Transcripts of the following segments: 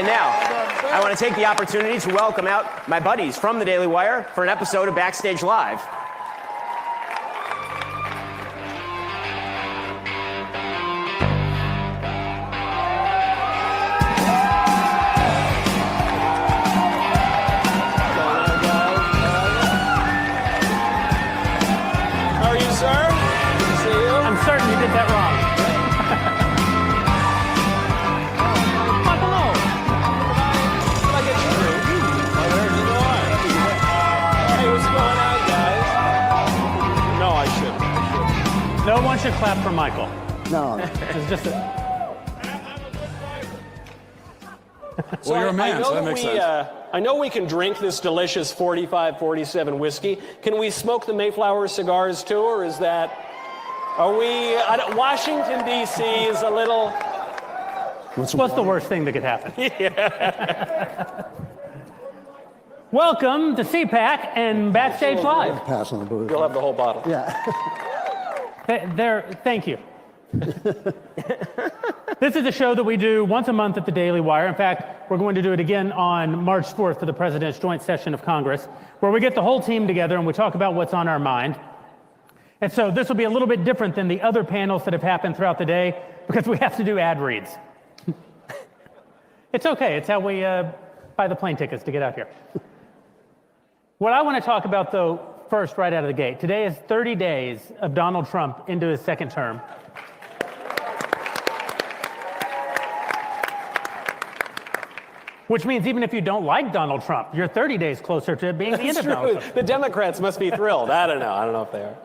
And now, I want to take the opportunity to welcome out my buddies from the Daily Wire for an episode of Backstage Live. How are you, sir? Good to see you. I'm certain you did that wrong. No one should clap for Michael. No. It's just So you're a man, so that makes sense. I know we can drink this delicious 45-47 whiskey. Can we smoke the Mayflower cigars too, or is that... Washington, D.C. is a little... what's the worst thing that could happen? Yeah. Welcome to CPAC and Backstage Live. Pass on the booze. You'll have the whole bottle. Yeah. Thank you. This is a show that we do once a month at the Daily Wire. In fact, we're going to do it again on March 4th for the President's Joint Session of Congress, where we get the whole team together and we talk about what's on our mind. And so this will be a little bit different than the other panels that have happened throughout the day because we have to do ad reads. It's okay. It's how we buy the plane tickets to get out here. What I want to talk about, though, first, right out of the gate. Today is 30 days of Donald Trump into his second term. Which means even if you don't like Donald Trump, you're 30 days closer to being the end of Donald Trump. The Democrats must be thrilled. I don't know if they are.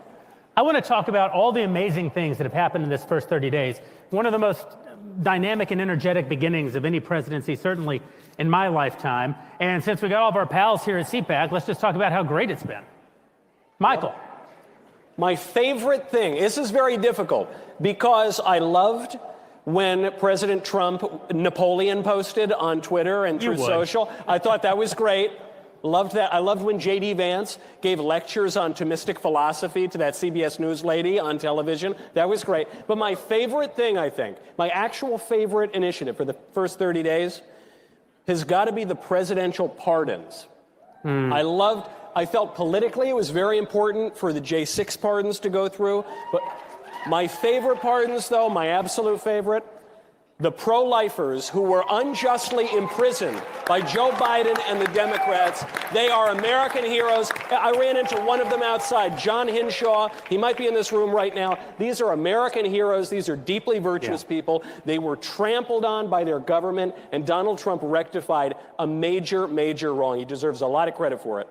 I want to talk about all the amazing things that have happened in this first 30 days. One of the most dynamic and energetic beginnings of any presidency, certainly in my lifetime. And since we got all of our pals here at CPAC, let's just talk about how great it's been. Michael. My favorite thing, this is very difficult, because I loved when President Trump Napoleon posted on Twitter and through social. I thought that was great. Loved that. I loved when J.D. Vance gave lectures on Thomistic philosophy to that CBS News lady on television. That was great. But my favorite thing, I think, my actual favorite initiative for the first 30 days has got to be the presidential pardons. I felt politically it was very important for the J6 pardons to go through. But my favorite pardons, though, my absolute favorite, the pro-lifers who were unjustly imprisoned by Joe Biden and the Democrats. They are American heroes. I ran into one of them outside, John Hinshaw. He might be in this room right now. These are American heroes. These are deeply virtuous people. They were trampled on by their government, and Donald Trump rectified a major, major wrong. He deserves a lot of credit for it.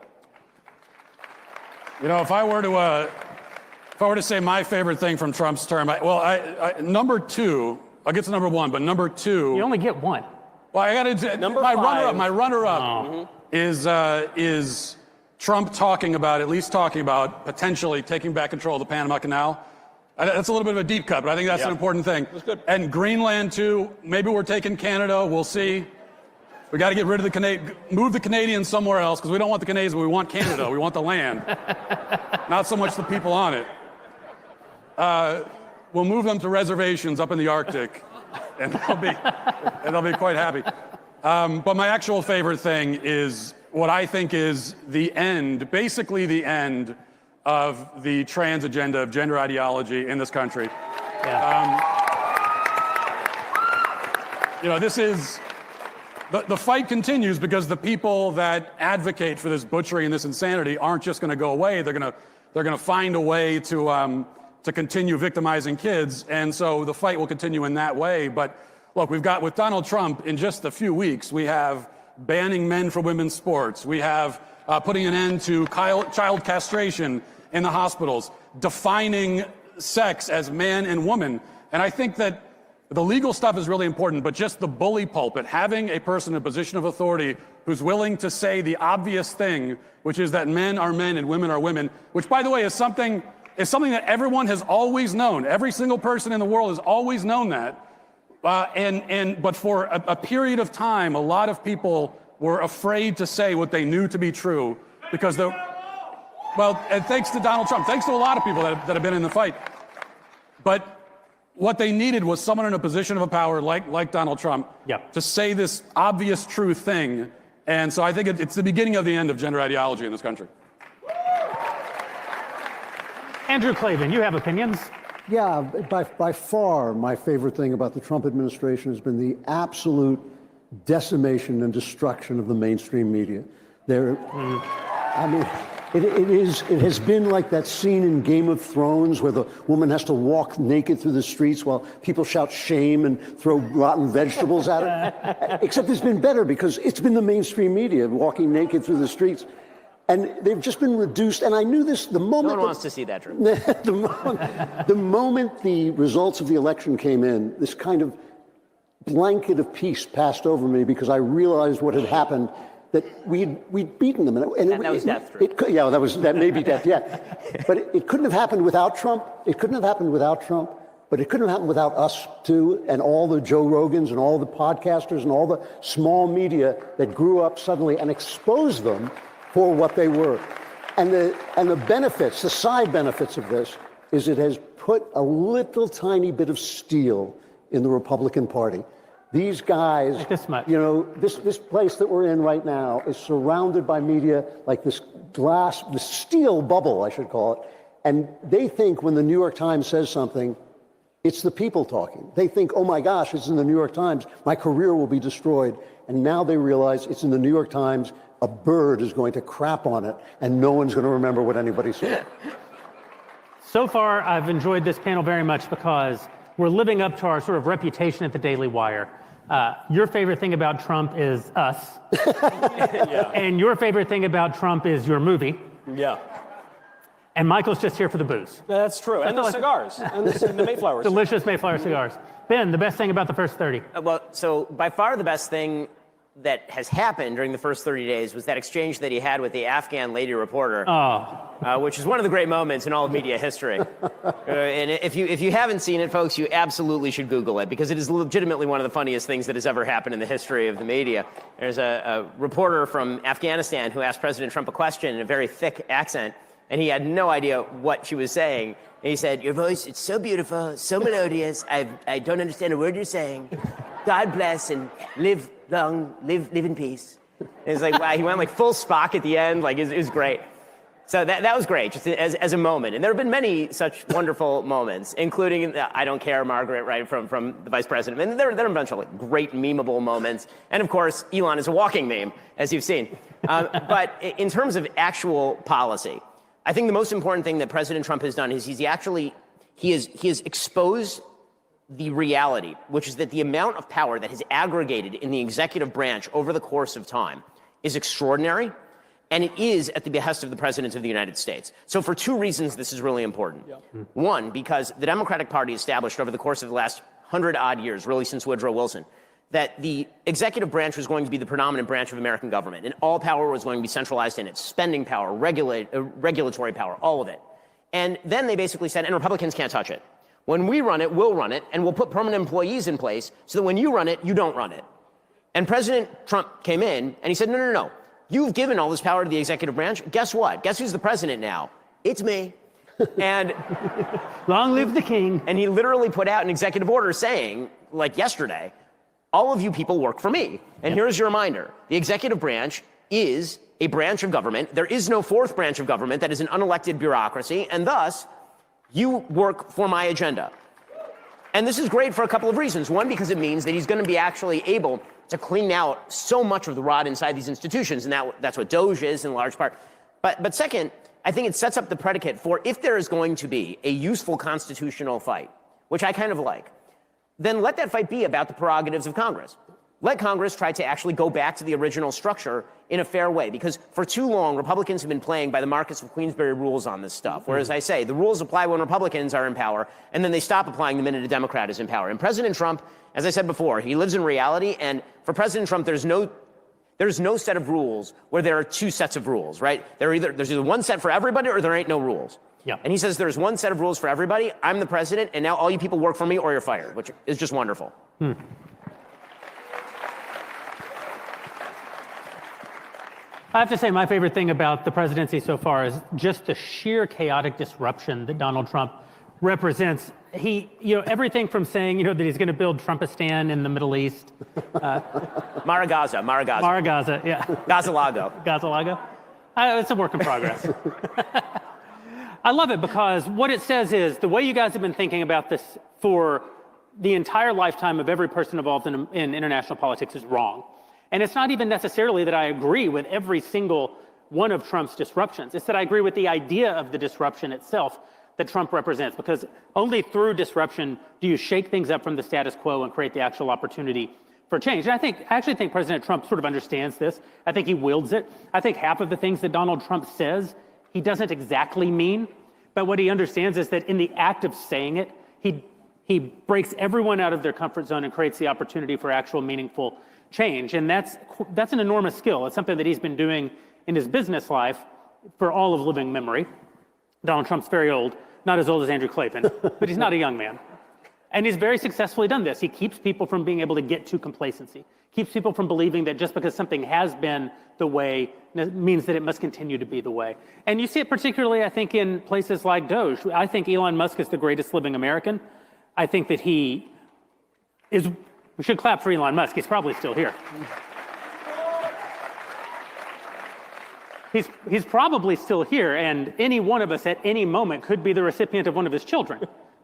You know, if I were to say my favorite thing from Trump's term, number two. I'll get to number one, but number two. You only get one. Well, I got to. My runner-up is Trump at least talking about potentially taking back control of the Panama Canal. That's a little bit of a deep cut, but I think that's an important thing. That's good. And Greenland too. Maybe we're taking Canada. We'll see. We got to get rid of move the Canadians somewhere else, because we don't want the Canadians, but we want Canada. We want the land, not so much the people on it. We'll move them to reservations up in the Arctic, and they'll be quite happy. But my actual favorite thing is what I think is basically the end of the trans agenda of gender ideology in this country. Yeah. This is the fight continues, because the people that advocate for this butchery and this insanity aren't just going to go away. They're going to find a way to continue victimizing kids, and so the fight will continue in that way. But look, with Donald Trump, in just a few weeks, we have banning men from women's sports. We have putting an end to child castration in the hospitals, defining sex as man and woman. And I think that the legal stuff is really important, but just the bully pulpit, having a person in a position of authority who's willing to say the obvious thing, which is that men are men and women are women, which, by the way, is something that everyone has always known. Every single person in the world has always known that. But for a period of time, a lot of people were afraid to say what they knew to be true, because and thanks to Donald Trump, thanks to a lot of people that have been in the fight. But what they needed was someone in a position of power like Donald Trump to say this obvious true thing. And so I think it's the beginning of the end of gender ideology in this country. Andrew Klavan, you have opinions? Yeah, by far my favorite thing about the Trump administration has been the absolute decimation and destruction of the mainstream media. I mean, it has been like that scene in Game of Thrones where the woman has to walk naked through the streets while people shout shame and throw rotten vegetables at her. Except it's been better because it's been the mainstream media walking naked through the streets. And they've just been reduced. And I knew this the moment. No one wants to see that, Drew. the moment the results of the election came in, this kind of blanket of peace passed over me because I realized what had happened, that we'd beaten them. And that was death, Drew. Yeah, that may be death, yeah. But it couldn't have happened without Trump. It couldn't have happened without Trump. But it couldn't have happened without us, too, and all the Joe Rogans and all the podcasters and all the small media that grew up suddenly and exposed them for what they were. And the benefits, the side benefits of this, is it has put a little tiny bit of steel in the Republican Party. These guys, like this much. you know, this place that we're in right now is surrounded by media like this steel bubble, I should call it. And they think when the New York Times says something, it's the people talking. They think, oh my gosh, it's in the New York Times, my career will be destroyed. And now they realize it's in the New York Times, a bird is going to crap on it, and no one's going to remember what anybody said. So far, I've enjoyed this panel very much because we're living up to our sort of reputation at the Daily Wire. Your favorite thing about Trump is us. And your favorite thing about Trump is your movie. Yeah. And Michael's just here for the booze. That's true. And the cigars. And the Mayflower cigars. Delicious Mayflower cigars. Ben, the best thing about the first 30? Well, so by far the best thing that has happened during the first 30 days was that exchange that he had with the Afghan lady reporter, which is one of the great moments in all of media history. And if you haven't seen it, folks, you absolutely should Google it, because it is legitimately one of the funniest things that has ever happened in the history of the media. There's a reporter from Afghanistan who asked President Trump a question in a very thick accent, and he had no idea what she was saying. And he said, "Your voice, it's so beautiful, so melodious. I don't understand a word you're saying. God bless and live long, live in peace." And it's like, wow, he went like full Spock at the end. Like, it was great. So that was great, just as a moment. And there have been many such wonderful moments, including I don't care, Margaret, right, from the vice president. And there are a bunch of like great memeable moments. And of course, Elon is a walking meme, as you've seen. But in terms of actual policy, I think the most important thing that President Trump has done is he has exposed the reality, which is that the amount of power that has aggregated in the executive branch over the course of time is extraordinary, and it is at the behest of the President of the United States. So for two reasons, this is really important. One, because the Democratic Party established over the course of the last 100-odd years, really since Woodrow Wilson, that the executive branch was going to be the predominant branch of American government, and all power was going to be centralized in it: spending power, regulatory power, all of it. And then they basically said, and Republicans can't touch it. When we run it, we'll run it, and we'll put permanent employees in place so that when you run it, you don't run it. And President Trump came in, and he said, no. You've given all this power to the executive branch. Guess what? Guess who's the president now? It's me. And long live the king. And he literally put out an executive order saying, like yesterday, all of you people work for me. And here's your reminder. The executive branch is a branch of government. There is no fourth branch of government that is an unelected bureaucracy, and thus, you work for my agenda. And this is great for a couple of reasons. One, because it means that he's going to be actually able to clean out so much of the rot inside these institutions, and that's what DOGE is in large part. But second, I think it sets up the predicate for, if there is going to be a useful constitutional fight, which I kind of like, then let that fight be about the prerogatives of Congress. Let Congress try to actually go back to the original structure in a fair way, because for too long, Republicans have been playing by the Marcus of Queensberry rules on this stuff. Whereas I say, the rules apply when Republicans are in power, and then they stop applying the minute a Democrat is in power. And President Trump, as I said before, he lives in reality, and for President Trump, there's no set of rules where there are two sets of rules, right? There's either one set for everybody or there ain't no rules. Yeah. And he says there's one set of rules for everybody. I'm the president, and now all you people work for me or you're fired, which is just wonderful. I have to say my favorite thing about the presidency so far is just the sheer chaotic disruption that Donald Trump represents, everything from saying, that he's going to build Trumpistan in the Middle East. Maragaza. Maragaza, yeah. Gazalago. It's a work in progress. I love it because what it says is the way you guys have been thinking about this for the entire lifetime of every person involved in international politics is wrong. And it's not even necessarily that I agree with every single one of Trump's disruptions. It's that I agree with the idea of the disruption itself that Trump represents, because only through disruption do you shake things up from the status quo and create the actual opportunity for change. And I actually think President Trump sort of understands this. I think he wields it. I think half of the things that Donald Trump says, he doesn't exactly mean, but what he understands is that in the act of saying it, he breaks everyone out of their comfort zone and creates the opportunity for actual meaningful change. And that's an enormous skill. It's something that he's been doing in his business life for all of living memory. Donald Trump's very old, not as old as Andrew Klavan, but he's not a young man. And he's very successfully done this. He keeps people from being able to get to complacency, keeps people from believing that just because something has been the way means that it must continue to be the way. And you see it particularly, I think, in places like Doge. I think Elon Musk is the greatest living American. I think that we should clap for Elon Musk. He's probably still here. He's probably still here, and any one of us at any moment could be the recipient of one of his children.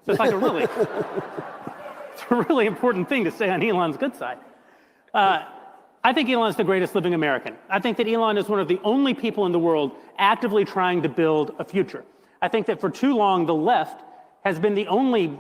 So it's like it's a really important thing to say on Elon's good side. I think Elon's the greatest living American. I think that Elon is one of the only people in the world actively trying to build a future. I think that for too long, the left has been the only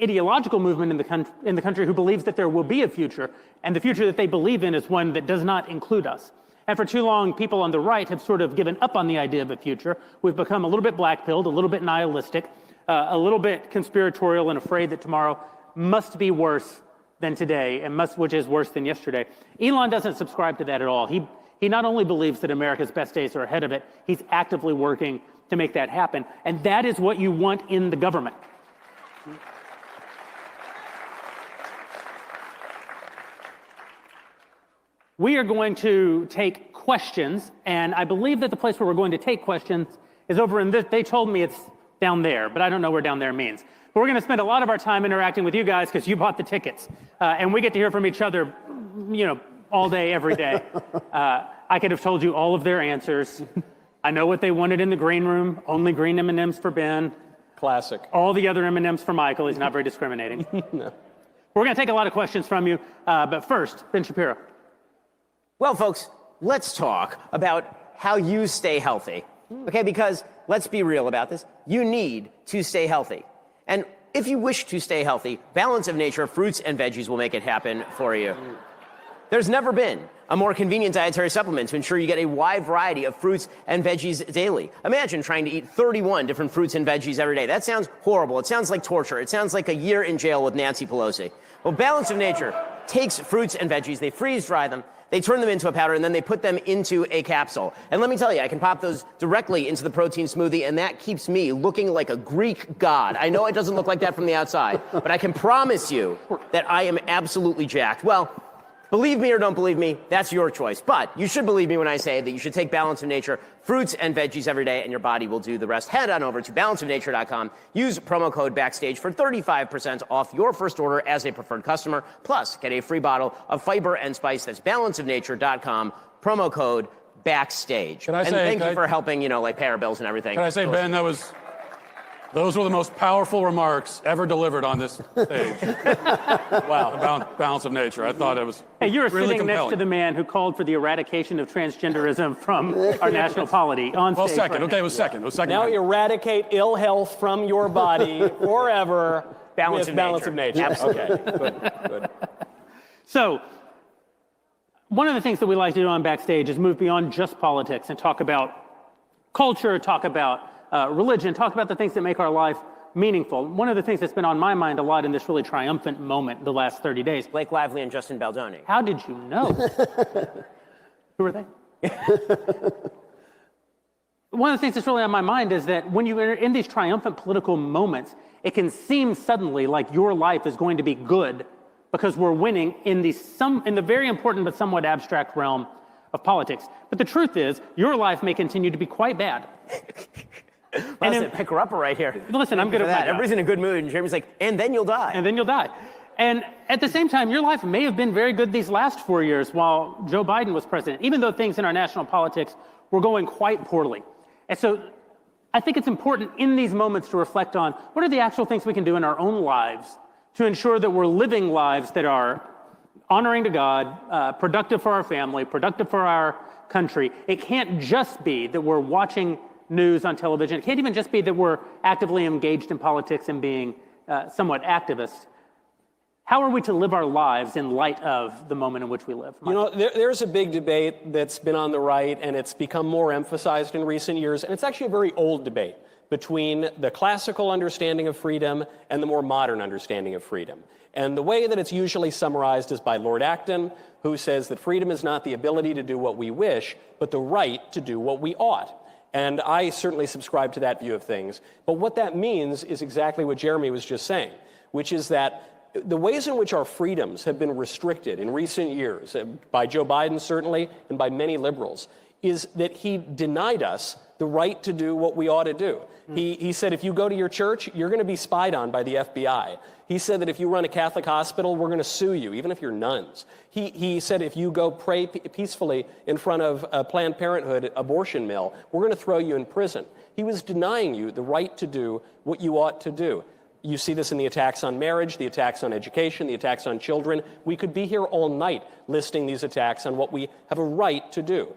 ideological movement in the country who believes that there will be a future, and the future that they believe in is one that does not include us. And for too long, people on the right have sort of given up on the idea of a future. We've become a little bit black-pilled, a little bit nihilistic, a little bit conspiratorial and afraid that tomorrow must be worse than today, and which is worse than yesterday. Elon doesn't subscribe to that at all. He not only believes that America's best days are ahead of it, he's actively working to make that happen. And that is what you want in the government. We are going to take questions, and I believe that the place where we're going to take questions is over in this. They told me it's down there, but I don't know where down there means. But we're going to spend a lot of our time interacting with you guys because you bought the tickets, and we get to hear from each other, all day, every day. I could have told you all of their answers. I know what they wanted in the green room. Only green M&Ms for Ben. Classic. All the other M&Ms for Michael. He's not very discriminating. No. We're going to take a lot of questions from you, but first, Ben Shapiro. Well, folks, let's talk about how you stay healthy. Okay, because let's be real about this. You need to stay healthy. And if you wish to stay healthy, Balance of Nature fruits and veggies will make it happen for you. There's never been a more convenient dietary supplement to ensure you get a wide variety of fruits and veggies daily. Imagine trying to eat 31 different fruits and veggies every day. That sounds horrible. It sounds like torture. It sounds like a year in jail with Nancy Pelosi. Well, Balance of Nature takes fruits and veggies, they freeze dry them, they turn them into a powder, and then they put them into a capsule. And let me tell you, I can pop those directly into the protein smoothie, and that keeps me looking like a Greek god. I know it doesn't look like that from the outside, but I can promise you that I am absolutely jacked. Well, believe me or don't believe me, that's your choice. But you should believe me when I say that you should take Balance of Nature fruits and veggies every day, and your body will do the rest. Head on over to balanceofnature.com. Use promo code Backstage for 35% off your first order as a preferred customer. Plus, get a free bottle of fiber and spice. That's balanceofnature.com. Promo code Backstage. Thank you for helping, pay our bills and everything. Can I say, Ben, those were the most powerful remarks ever delivered on this stage. Wow. Balance of Nature. I thought it was Hey, you were really sitting compelling. next to the man who called for the eradication of transgenderism from our national polity on stage. Well, second. Right Okay, now. it was second. It was second. Now eradicate ill health from your body forever. Balance with of Balance Nature. of Nature. Okay, good. So, one of the things that we like to do on Backstage is move beyond just politics and talk about culture, talk about religion, talk about the things that make our life meaningful. One of the things that's been on my mind a lot in this really triumphant moment the last 30 days. Blake Lively and Justin Baldoni. How did you know? Who are they? One of the things that's really on my mind is that when you are in these triumphant political moments, it can seem suddenly like your life is going to be good because we're winning in the very important but somewhat abstract realm of politics. But the truth is, your life may continue to be quite bad. President, pick her up right here. Listen, I'm good at that. my job. Everybody's in a good mood, and Jeremy's like, and then you'll die. And then you'll die. And at the same time, your life may have been very good these last 4 years while Joe Biden was president, even though things in our national politics were going quite poorly. And so I think it's important in these moments to reflect on what are the actual things we can do in our own lives to ensure that we're living lives that are honoring to God, productive for our family, productive for our country. It can't just be that we're watching news on television. It can't even just be that we're actively engaged in politics and being somewhat activists. How are we to live our lives in light of the moment in which we live? You know, there's a big debate that's been on the right, and it's become more emphasized in recent years, and it's actually a very old debate between the classical understanding of freedom and the more modern understanding of freedom. And the way that it's usually summarized is by Lord Acton, who says that freedom is not the ability to do what we wish, but the right to do what we ought. And I certainly subscribe to that view of things. But what that means is exactly what Jeremy was just saying, which is that the ways in which our freedoms have been restricted in recent years, by Joe Biden certainly, and by many liberals, is that he denied us the right to do what we ought to do. He said, if you go to your church, you're going to be spied on by the FBI. He said that if you run a Catholic hospital, we're going to sue you, even if you're nuns. He said if you go pray peacefully in front of a Planned Parenthood abortion mill, we're going to throw you in prison. He was denying you the right to do what you ought to do. You see this in the attacks on marriage, the attacks on education, the attacks on children. We could be here all night listing these attacks on what we have a right to do.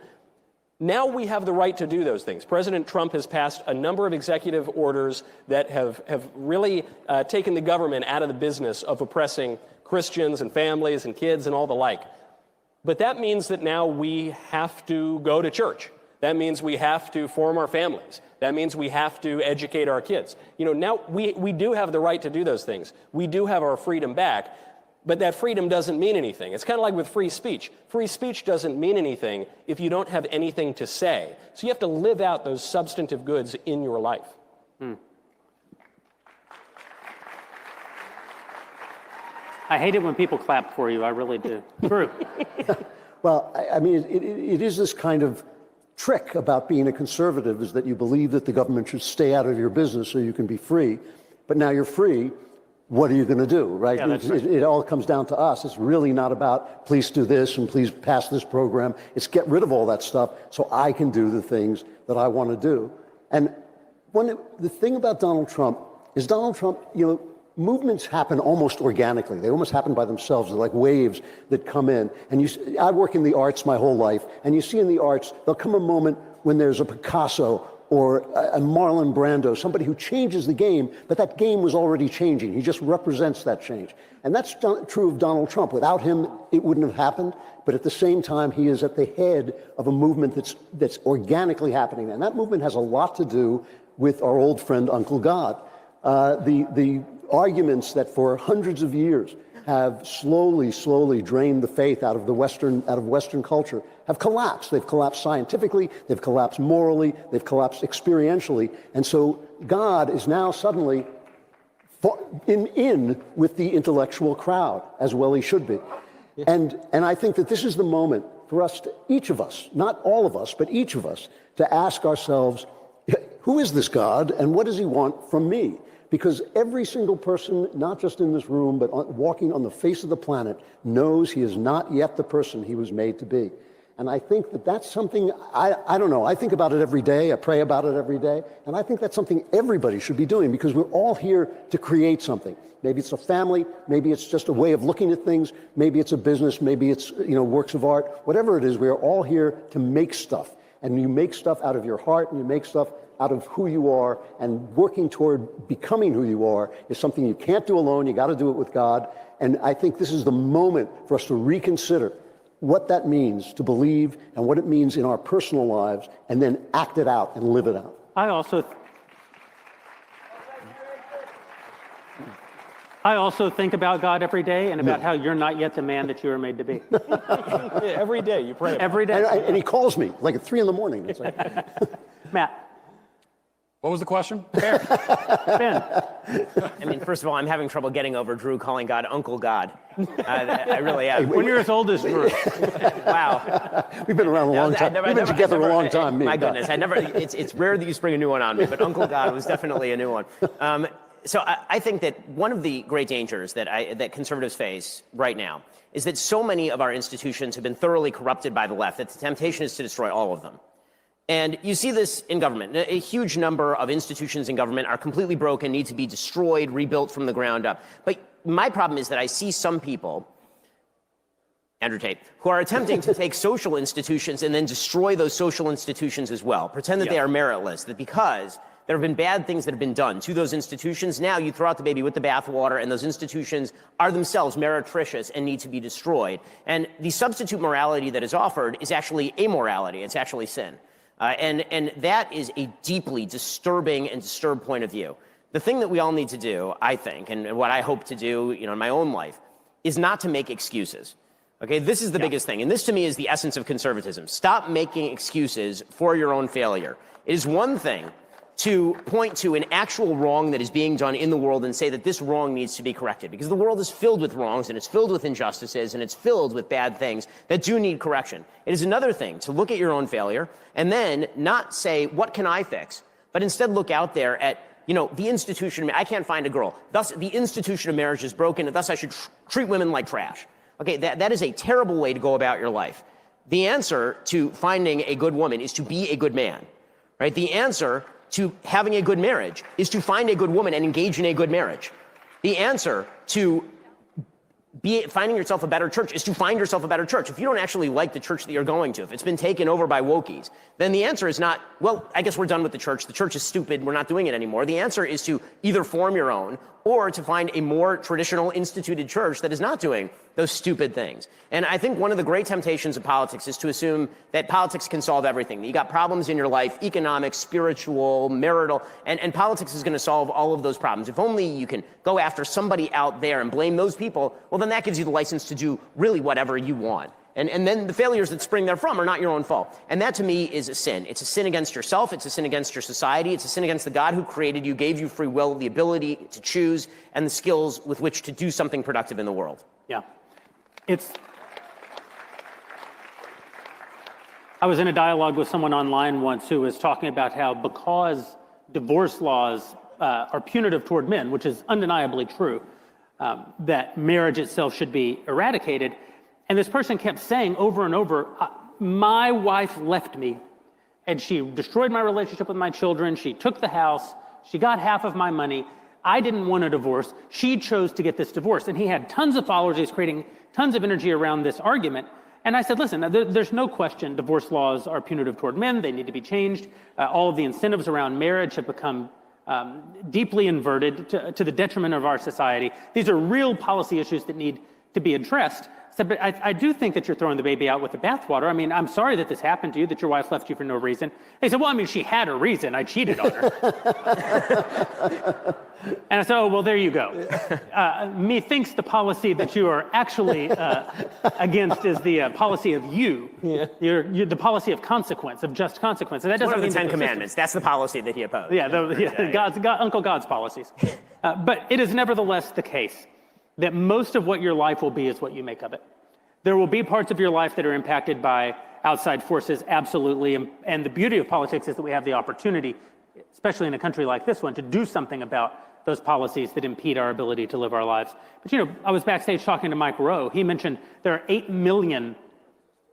Now we have the right to do those things. President Trump has passed a number of executive orders that have really taken the government out of the business of oppressing Christians and families and kids and all the like. But that means that now we have to go to church. That means we have to form our families. That means we have to educate our kids. You know, now we do have the right to do those things. We do have our freedom back, but that freedom doesn't mean anything. It's kind of like with free speech. Free speech doesn't mean anything if you don't have anything to say. So you have to live out those substantive goods in your life. I hate it when people clap for you. I really do. True. Well, I mean, it is this kind of trick about being a conservative, is that you believe that the government should stay out of your business so you can be free. But now you're free. What are you going to do, right? Yeah, that's right. It all comes down to us. It's really not about please do this and please pass this program. It's get rid of all that stuff so I can do the things that I want to do. And the thing about Donald Trump is you know, movements happen almost organically. They almost happen by themselves. They're like waves that come in. And I work in the arts my whole life, and you see in the arts, there'll come a moment when there's a Picasso or a Marlon Brando, somebody who changes the game, but that game was already changing. He just represents that change. And that's true of Donald Trump. Without him, it wouldn't have happened. But at the same time, he is at the head of a movement that's organically happening. And that movement has a lot to do with our old friend, Uncle God. The arguments that for hundreds of years have slowly drained the faith out of Western culture have collapsed. They've collapsed scientifically, they've collapsed morally, they've collapsed experientially. And so God is now suddenly in with the intellectual crowd, as well he should be. Yeah. And I think that this is the moment for us, each of us, not all of us, but each of us, to ask ourselves, who is this God and what does he want from me? Because every single person, not just in this room, but walking on the face of the planet, knows he is not yet the person he was made to be. And I think that that's something, I don't know, I think about it every day, I pray about it every day, and I think that's something everybody should be doing, because we're all here to create something. Maybe it's a family, maybe it's just a way of looking at things, maybe it's a business, maybe it's, you know, works of art, whatever it is, we are all here to make stuff. And you make stuff out of your heart, and you make stuff out of who you are, and working toward becoming who you are is something you can't do alone. You got to do it with God. And I think this is the moment for us to reconsider what that means to believe and what it means in our personal lives, and then act it out and live it out. I also think about God every day and about how you're not yet the man that you were made to be. Every day you pray. Every day. And he calls me like at 3 in the morning. It's like Matt. What was the question? Ben. I mean, first of all, I'm having trouble getting over Drew calling God Uncle God. I really am. When you're as old as Drew. Wow. We've been around a long time. We've been together a long time. me My and Doc. goodness, it's rare that you spring a new one on me, but Uncle God was definitely a new one. So I think that one of the great dangers that conservatives face right now is that so many of our institutions have been thoroughly corrupted by the left that the temptation is to destroy all of them. And you see this in government. A huge number of institutions in government are completely broken, need to be destroyed, rebuilt from the ground up. But my problem is that I see some people, Andrew Tate, who are attempting to take social institutions and then destroy those social institutions as well. Pretend that they are meritless, that because there have been bad things that have been done to those institutions, now you throw out the baby with the bathwater, and those institutions are themselves meretricious and need to be destroyed. And the substitute morality that is offered is actually amorality. It's actually sin. And that is a deeply disturbing and disturbed point of view. The thing that we all need to do, I think, and what I hope to do, in my own life, is not to make excuses. Okay, this is the biggest thing. And this, to me, is the essence of conservatism. Stop making excuses for your own failure. It is one thing to point to an actual wrong that is being done in the world and say that this wrong needs to be corrected, because the world is filled with wrongs and it's filled with injustices and it's filled with bad things that do need correction. It is another thing to look at your own failure and then not say, what can I fix? But instead look out there at, the institution. I can't find a girl. Thus, the institution of marriage is broken, and thus I should treat women like trash. Okay, that is a terrible way to go about your life. The answer to finding a good woman is to be a good man, right? The answer to having a good marriage is to find a good woman and engage in a good marriage. The answer to finding yourself a better church is to find yourself a better church. If you don't actually like the church that you're going to, if it's been taken over by wokies, then the answer is not, well, I guess we're done with the church. The church is stupid. We're not doing it anymore. The answer is to either form your own or to find a more traditional instituted church that is not doing those stupid things. And I think one of the great temptations of politics is to assume that politics can solve everything. You got problems in your life, economic, spiritual, marital, and politics is going to solve all of those problems. If only you can go after somebody out there and blame those people, well, then that gives you the license to do really whatever you want. And then the failures that spring therefrom are not your own fault. And that, to me, is a sin. It's a sin against yourself. It's a sin against your society. It's a sin against the God who created you, gave you free will, the ability to choose, and the skills with which to do something productive in the world. Yeah. I was in a dialogue with someone online once who was talking about how because divorce laws are punitive toward men, which is undeniably true, that marriage itself should be eradicated. And this person kept saying over and over, my wife left me and she destroyed my relationship with my children. She took the house. She got half of my money. I didn't want a divorce. She chose to get this divorce. And he had tons of followers. He's creating tons of energy around this argument. And I said, listen, there's no question divorce laws are punitive toward men. They need to be changed. All of the incentives around marriage have become deeply inverted to the detriment of our society. These are real policy issues that need to be addressed. So, but I do think that you're throwing the baby out with the bathwater. I mean, I'm sorry that this happened to you, that your wife left you for no reason. They said, well, I mean, she had a reason. I cheated on her. And I said, oh, well, there you go. Methinks the policy that you are actually against is the policy of you. Yeah. You're the policy of consequence, of just consequence. And that doesn't One of mean the Ten Commandments. That's the policy that he opposed. Yeah, Uncle God's policies. But it is nevertheless the case that most of what your life will be is what you make of it. There will be parts of your life that are impacted by outside forces, absolutely. And the beauty of politics is that we have the opportunity, especially in a country like this one, to do something about those policies that impede our ability to live our lives. But I was backstage talking to Mike Rowe. He mentioned there are 8 million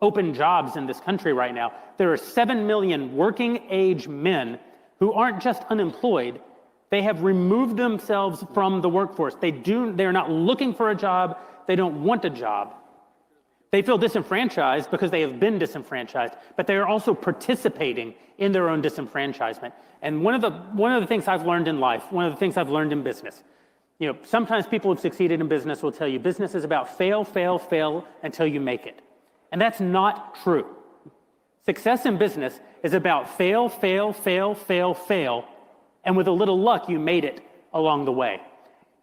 open jobs in this country right now. There are 7 million working age men who aren't just unemployed. They have removed themselves from the workforce. They're not looking for a job. They don't want a job. They feel disenfranchised because they have been disenfranchised, but they are also participating in their own disenfranchisement. And one of the things I've learned in life, one of the things I've learned in business, sometimes people who've succeeded in business will tell you business is about fail, fail, fail until you make it. And that's not true. Success in business is about fail, fail, fail, fail, fail, and with a little luck, you made it along the way.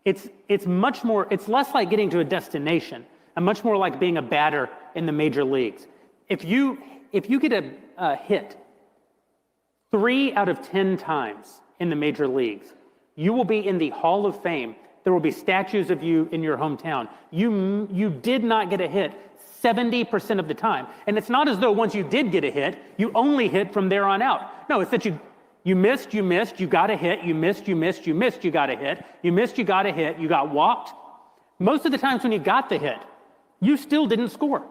It's less like getting to a destination and much more like being a batter in the major leagues. If you get a hit 3 out of 10 times in the major leagues. You will be in the Hall of Fame. There will be statues of you in your hometown. You did not get a hit 70% of the time. And it's not as though once you did get a hit, you only hit from there on out. No, it's that you missed, you got a hit, you missed, you got a hit, you missed, you got a hit, you got walked. Most of the times when you got the hit, you still didn't score.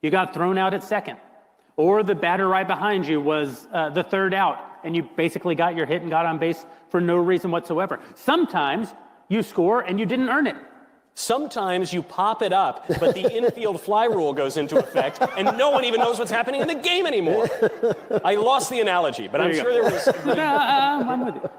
You got thrown out at second. Or the batter right behind you was the third out, and you basically got your hit and got on base for no reason whatsoever. Sometimes you score and you didn't earn it. Sometimes you pop it up, but the infield fly rule goes into effect, and no one even knows what's happening in the game anymore. I lost the analogy, but I'm sure there was... I'm with you.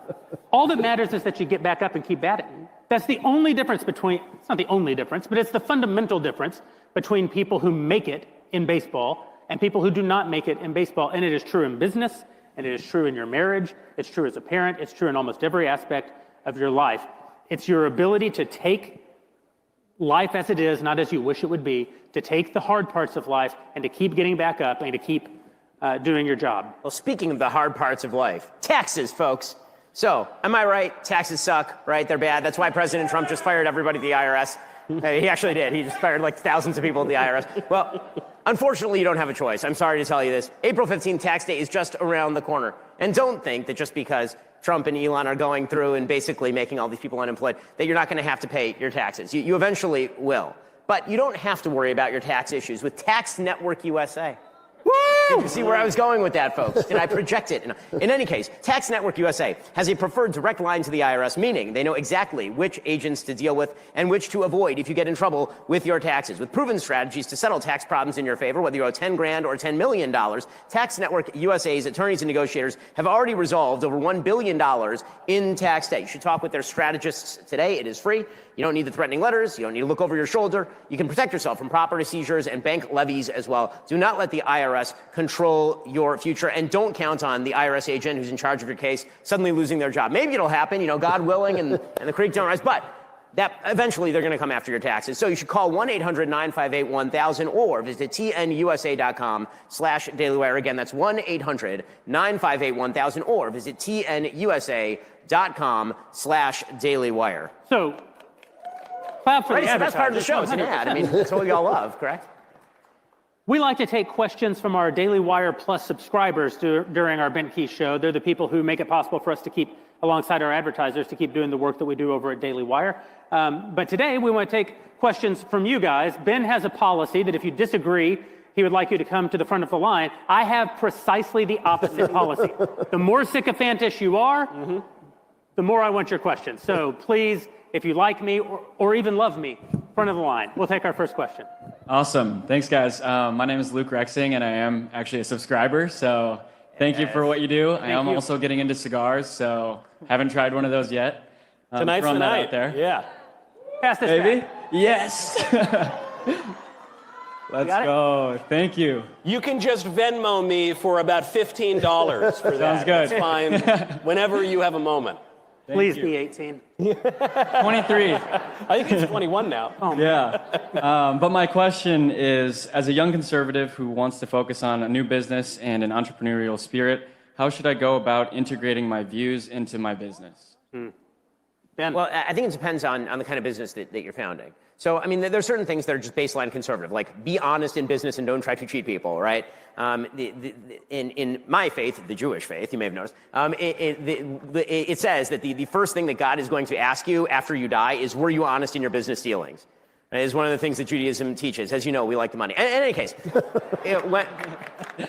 All that matters is that you get back up and keep batting. That's the only difference between, it's not the only difference, but it's the fundamental difference between people who make it in baseball and people who do not make it in baseball. And it is true in business, and it is true in your marriage, it's true as a parent, it's true in almost every aspect of your life. It's your ability to take life as it is, not as you wish it would be, to take the hard parts of life and to keep getting back up and to keep doing your job. Well, speaking of the hard parts of life, taxes, folks. So, am I right? Taxes suck, right? They're bad. That's why President Trump just fired everybody at the IRS. He actually did. He just fired like thousands of people at the IRS. Well, unfortunately, you don't have a choice. I'm sorry to tell you this. April 15th, tax day, is just around the corner. And don't think that just because Trump and Elon are going through and basically making all these people unemployed, that you're not going to have to pay your taxes. You eventually will. But you don't have to worry about your tax issues with Tax Network USA. Woo! You see where I was going with that, folks? Did I project it? In any case, Tax Network USA has a preferred direct line to the IRS, meaning they know exactly which agents to deal with and which to avoid if you get in trouble with your taxes. With proven strategies to settle tax problems in your favor, whether you owe 10 grand or $10 million, Tax Network USA's attorneys and negotiators have already resolved over $1 billion in tax debt. You should talk with their strategists today. It is free. You don't need the threatening letters. You don't need to look over your shoulder. You can protect yourself from property seizures and bank levies as well. Do not let the IRS control your future, and don't count on the IRS agent who's in charge of your case suddenly losing their job. Maybe it'll happen, God willing, and the creek don't rise, but that eventually they're going to come after your taxes. So you should call 1-800-958-1000 or visit tnusa.com/dailywire. Again, that's 1-800-958-1000 or visit tnusa.com/dailywire. So, clap for right, the it's the best part of the show. It's an ad. I mean, that's what we all love, correct? We like to take questions from our Daily Wire Plus subscribers during our Ben Key show. They're the people who make it possible for us to keep, alongside our advertisers, to keep doing the work that we do over at Daily Wire. But today, we want to take questions from you guys. Ben has a policy that if you disagree, he would like you to come to the front of the line. I have precisely the opposite policy. The more sycophantish you are, the more I want your questions. So please, if you like me or even love me, front of the line. We'll take our first question. Awesome. Thanks, guys. My name is Luke Rexing, and I am actually a subscriber. So thank you for what you do. I am also getting into cigars, so haven't tried one of those yet. Tonight's the night. Out there. Yeah. Pass this Baby? back. Yes. Let's go. Thank you. You can just Venmo me for about $15 for that. Sounds good. That's fine. Whenever you have a moment. Please be 18. 23. I think it's 21 now. Oh, Yeah. But my question is, as a young conservative who wants to focus on a new business and an entrepreneurial spirit, how should I go about integrating my views into my business? Ben. Well, I think it depends on the kind of business that you're founding. So, I mean, there are certain things that are just baseline conservative, like be honest in business and don't try to cheat people, right? In my faith, the Jewish faith, you may have noticed, it says that the first thing that God is going to ask you after you die is, were you honest in your business dealings? It is one of the things that Judaism teaches. As you know, we like the money. In any case,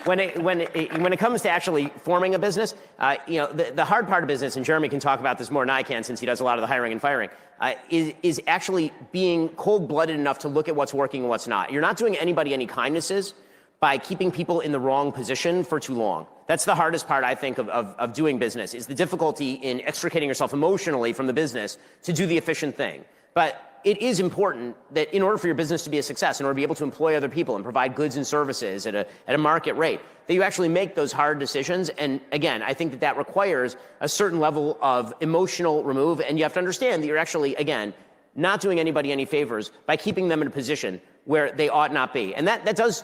when it comes to actually forming a business, the hard part of business, and Jeremy can talk about this more than I can since he does a lot of the hiring and firing, is actually being cold-blooded enough to look at what's working and what's not. You're not doing anybody any kindnesses by keeping people in the wrong position for too long. That's the hardest part, I think, of doing business, is the difficulty in extricating yourself emotionally from the business to do the efficient thing. But it is important that in order for your business to be a success, in order to be able to employ other people and provide goods and services at a market rate, that you actually make those hard decisions. And again, I think that requires a certain level of emotional remove. And you have to understand that you're actually, again, not doing anybody any favors by keeping them in a position where they ought not be. And that does,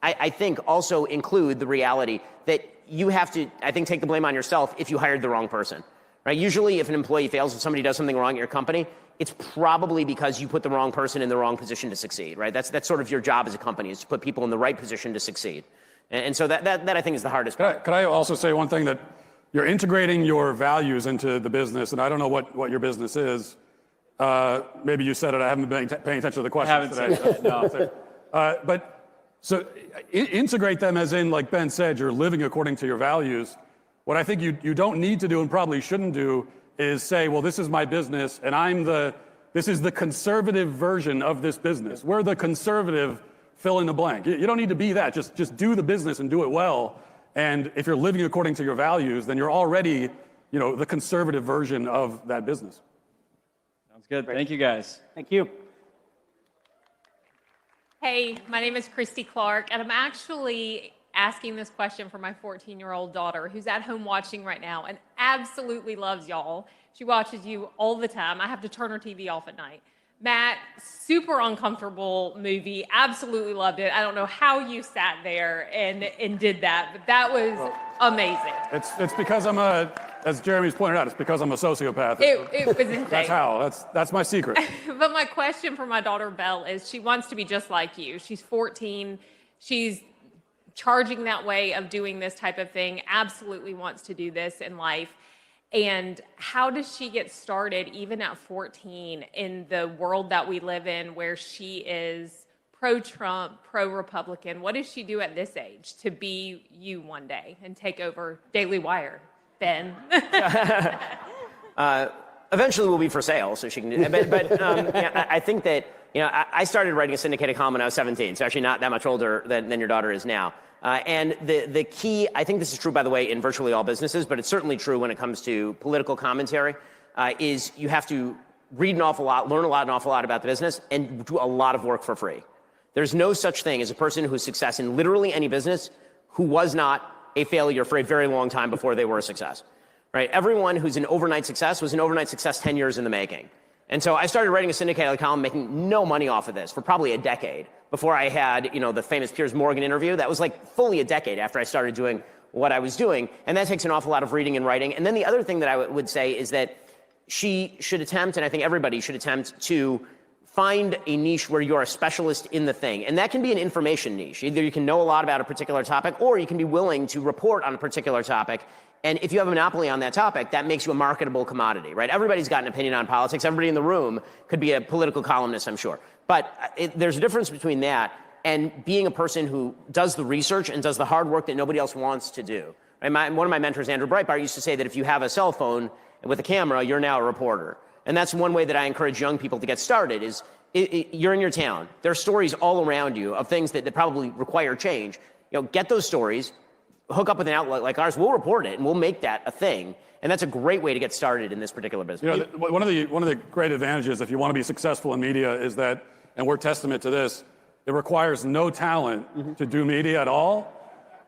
I think, also include the reality that you have to, I think, take the blame on yourself if you hired the wrong person, right? Usually if an employee fails, if somebody does something wrong at your company, it's probably because you put the wrong person in the wrong position to succeed, right? That's sort of your job as a company, is to put people in the right position to succeed. And so that I think is the hardest part. Could I also say one thing, that you're integrating your values into the business, and I don't know what your business is. Maybe you said it, I haven't been paying attention to the questions today. Said that, no. But so integrate them as in, like Ben said, you're living according to your values. What I think you don't need to do and probably shouldn't do is say, well, this is my business and this is the conservative version of this business. We're the conservative fill in the blank. You don't need to be that. Just do the business and do it well. And if you're living according to your values, then you're already, the conservative version of that business. Sounds good. Thank you, guys. Thank you. Hey, my name is Christy Clark, and I'm actually asking this question for my 14-year-old daughter, who's at home watching right now and absolutely loves y'all. She watches you all the time. I have to turn her TV off at night. Matt, super uncomfortable movie. Absolutely loved it. I don't know how you sat there and did that, but that was amazing. It's because as Jeremy's pointed out, it's because I'm a sociopath. It was insane. That's how. That's my secret. But my question for my daughter Belle is, she wants to be just like you. She's 14. She's charging that way of doing this type of thing. Absolutely wants to do this in life. And how does she get started, even at 14, in the world that we live in, where she is pro-Trump, pro-Republican? What does she do at this age to be you one day and take over Daily Wire, Ben? Eventually we'll be for sale, so she can do that. But I think that, I started writing a syndicated column when I was 17, so actually not that much older than your daughter is now. And the key, I think this is true, by the way, in virtually all businesses, but it's certainly true when it comes to political commentary, is you have to read an awful lot, learn an awful lot about the business, and do a lot of work for free. There's no such thing as a person whose success in literally any business who was not a failure for a very long time before they were a success, right? Everyone who's an overnight success was an overnight success 10 years in the making. And so I started writing a syndicated column, making no money off of this for probably a decade before I had, the famous Piers Morgan interview. That was like fully a decade after I started doing what I was doing. And that takes an awful lot of reading and writing. And then the other thing that I would say is that she should attempt, and I think everybody should attempt, to find a niche where you're a specialist in the thing. And that can be an information niche. Either you can know a lot about a particular topic, or you can be willing to report on a particular topic. And if you have a monopoly on that topic, that makes you a marketable commodity, right? Everybody's got an opinion on politics. Everybody in the room could be a political columnist, I'm sure. But there's a difference between that and being a person who does the research and does the hard work that nobody else wants to do. Right? One of my mentors, Andrew Breitbart, used to say that if you have a cell phone with a camera, you're now a reporter. And that's one way that I encourage young people to get started is you're in your town. There are stories all around you of things that probably require change. Get those stories, hook up with an outlet like ours, we'll report it and we'll make that a thing. And that's a great way to get started in this particular business. One of the great advantages, if you want to be successful in media, is that, and we're testament to this, it requires no talent to do media at all.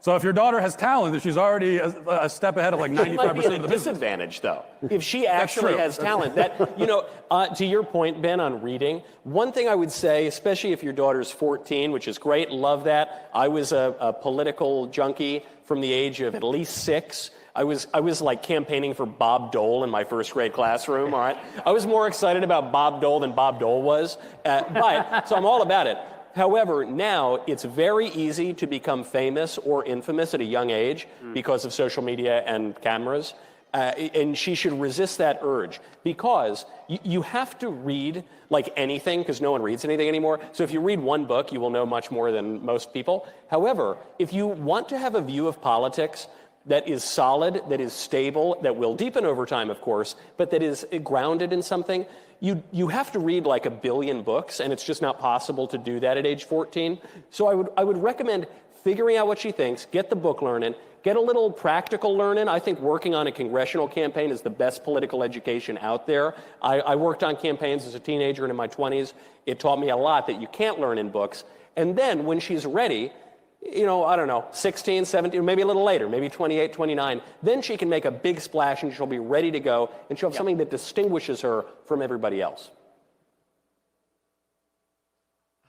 So if your daughter has talent, then she's already a step ahead of like 95% of the business. Disadvantage, though. If she actually has talent, to your point, Ben, on reading, one thing I would say, especially if your daughter's 14, which is great, love that. I was a political junkie from the age of at least 6. I was like campaigning for Bob Dole in my first grade classroom, all right? I was more excited about Bob Dole than Bob Dole was, so I'm all about it. However, now it's very easy to become famous or infamous at a young age because of social media and cameras. And she should resist that urge, because you have to read like anything, because no one reads anything anymore. So if you read one book, you will know much more than most people. However, if you want to have a view of politics that is solid, that is stable, that will deepen over time, of course, but that is grounded in something, you have to read like 1 billion books, and it's just not possible to do that at age 14. So I would recommend figuring out what she thinks, get the book learning, get a little practical learning. I think working on a congressional campaign is the best political education out there. I worked on campaigns as a teenager and in my 20s. It taught me a lot that you can't learn in books. And then when she's ready, I don't know, 16, 17, maybe a little later, maybe 28, 29, then she can make a big splash and she'll be ready to go, and she'll have something that distinguishes her from everybody else.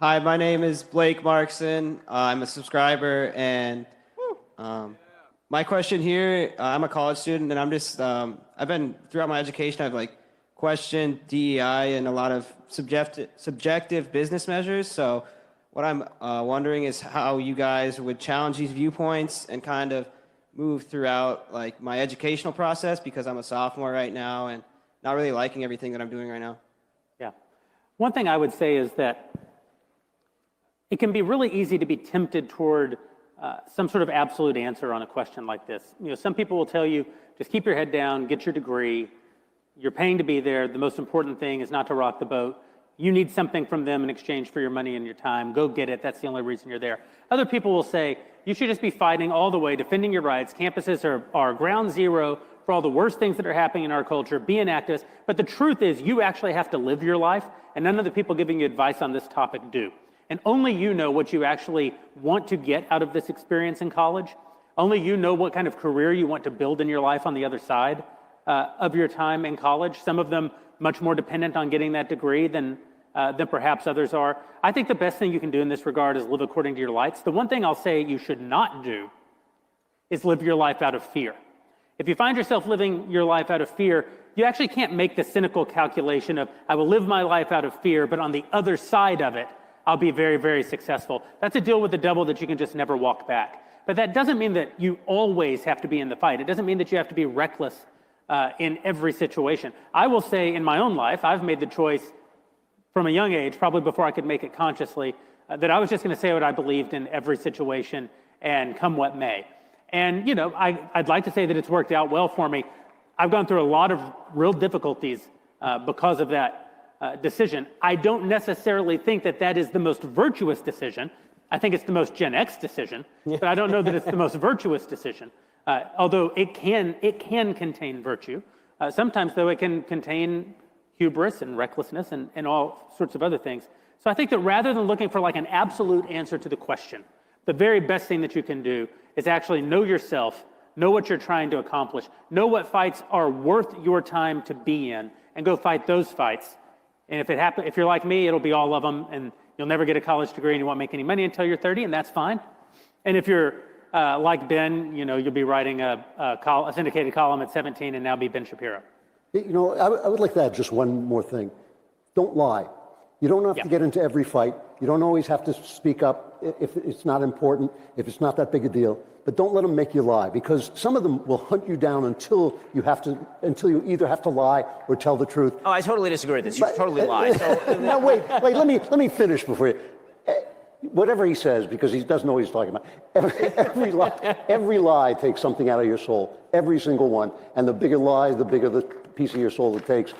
Hi, my name is Blake Markson. I'm a subscriber, and My question here, I'm a college student, and I'm just, I've been, throughout my education, I've like questioned DEI and a lot of subjective business measures. So what I'm wondering is how you guys would challenge these viewpoints and kind of move throughout like my educational process, because I'm a sophomore right now and not really liking everything that I'm doing right now. Yeah. One thing I would say is that it can be really easy to be tempted toward some sort of absolute answer on a question like this. You know, some people will tell you, just keep your head down, get your degree. You're paying to be there. The most important thing is not to rock the boat. You need something from them in exchange for your money and your time. Go get it. That's the only reason you're there. Other people will say, you should just be fighting all the way, defending your rights. Campuses are ground zero for all the worst things that are happening in our culture. Be an activist. But the truth is, you actually have to live your life, and none of the people giving you advice on this topic do. And only you know what you actually want to get out of this experience in college. Only you know what kind of career you want to build in your life on the other side of your time in college. Some of them much more dependent on getting that degree than perhaps others are. I think the best thing you can do in this regard is live according to your lights. The one thing I'll say you should not do is live your life out of fear. If you find yourself living your life out of fear, you actually can't make the cynical calculation of, I will live my life out of fear, but on the other side of it, I'll be very, very successful. That's a deal with the devil that you can just never walk back. But that doesn't mean that you always have to be in the fight. It doesn't mean that you have to be reckless in every situation. I will say in my own life, I've made the choice from a young age, probably before I could make it consciously, that I was just going to say what I believed in every situation and come what may. And, you know, I'd like to say that it's worked out well for me. I've gone through a lot of real difficulties because of that decision. I don't necessarily think that that is the most virtuous decision. I think it's the most Gen X decision, but I don't know that it's the most virtuous decision. Although it can contain virtue. Sometimes, though, it can contain hubris and recklessness and all sorts of other things. So I think that rather than looking for like an absolute answer to the question, the very best thing that you can do is actually know yourself, know what you're trying to accomplish, know what fights are worth your time to be in, and go fight those fights. And if you're like me, it'll be all of them, and you'll never get a college degree and you won't make any money until you're 30, and that's fine. And if you're like Ben, you know, you'll be writing a syndicated column at 17 and now be Ben Shapiro. You know, I would like to add just one more thing. Don't lie. You don't have to get into every fight. You don't always have to speak up if it's not important, if it's not that big a deal. But don't let them make you lie, because some of them will hunt you down until you either have to lie or tell the truth. Oh, I totally disagree with this. You totally lie. So, now wait, let me finish before you. Whatever he says, because he doesn't know what he's talking about. Every lie takes something out of your soul. Every single one. And the bigger lie, the bigger the piece of your soul it takes.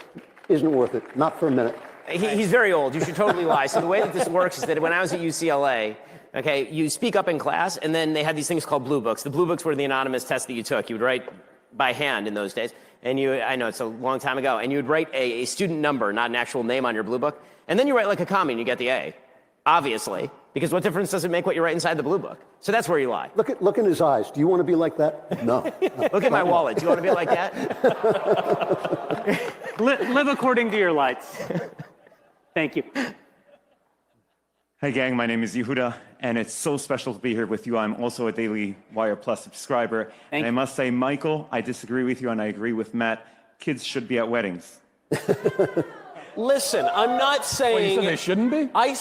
Isn't worth it. Not for a minute. He's very old. You should totally lie. So the way that this works is that when I was at UCLA, okay, you speak up in class, and then they had these things called blue books. The blue books were the anonymous test that you took. You would write by hand in those days. And I know it's a long time ago. And you would write a student number, not an actual name on your blue book. And then you write like a commie and you get the A. Obviously. Because what difference does it make what you write inside the blue book? So that's where you lie. Look in his eyes. Do you want to be like that? No. Look at my wallet. Do you want to be like that? Live according to your lights. Thank you. Hey gang, my name is Yehuda, and it's so special to be here with you. I'm also a Daily Wire Plus subscriber. And I must say, Michael, I disagree with you, and I agree with Matt. Kids should be at weddings. Listen, I'm not saying... Wait, you said they shouldn't be? I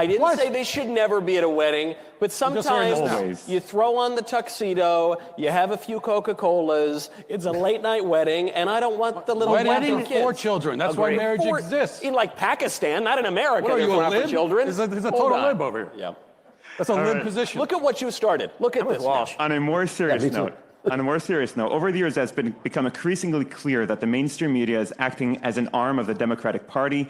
didn't say they should never be at a wedding, but sometimes you throw on the tuxedo, you have a few Coca-Colas, it's a late night wedding, and I don't want the little wedding kids. for children. That's why marriage exists. In like Pakistan, not in America. What are you, a lib? For children. There's a total lib over here. Yeah. That's a lib position. Look at what you started. Look at this. Walsh. On a more serious note, over the years, it's become increasingly clear that the mainstream media is acting as an arm of the Democratic Party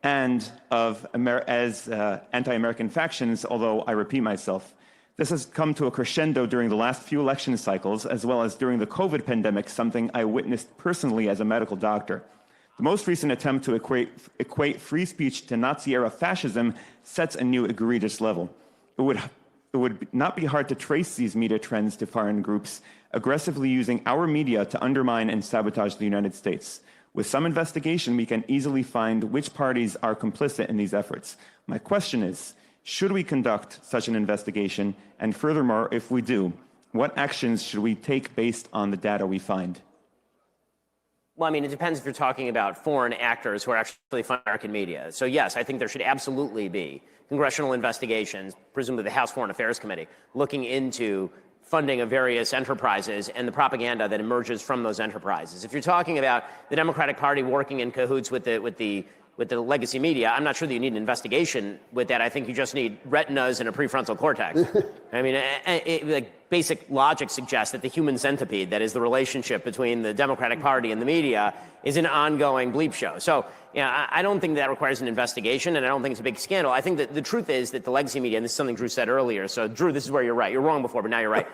and of anti-American factions, although I repeat myself. This has come to a crescendo during the last few election cycles, as well as during the COVID pandemic, something I witnessed personally as a medical doctor. The most recent attempt to equate free speech to Nazi-era fascism sets a new egregious level. It would not be hard to trace these media trends to foreign groups aggressively using our media to undermine and sabotage the United States. With some investigation, we can easily find which parties are complicit in these efforts. My question is, should we conduct such an investigation? And furthermore, if we do, What actions should we take based on the data we find? Well, I mean, it depends if you're talking about foreign actors who are actually funding American media. So yes, I think there should absolutely be congressional investigations, presumably the House Foreign Affairs Committee, looking into funding of various enterprises and the propaganda that emerges from those enterprises. If you're talking about the Democratic Party working in cahoots with the legacy media, I'm not sure that you need an investigation with that. I think you just need retinas and a prefrontal cortex. I mean, like basic logic suggests that the human centipede, that is the relationship between the Democratic Party and the media, is an ongoing bleep show. So, yeah, I don't think that requires an investigation, and I don't think it's a big scandal. I think that the truth is that the legacy media, and this is something Drew said earlier, so Drew, this is where you're right. You're wrong before, but now you're right.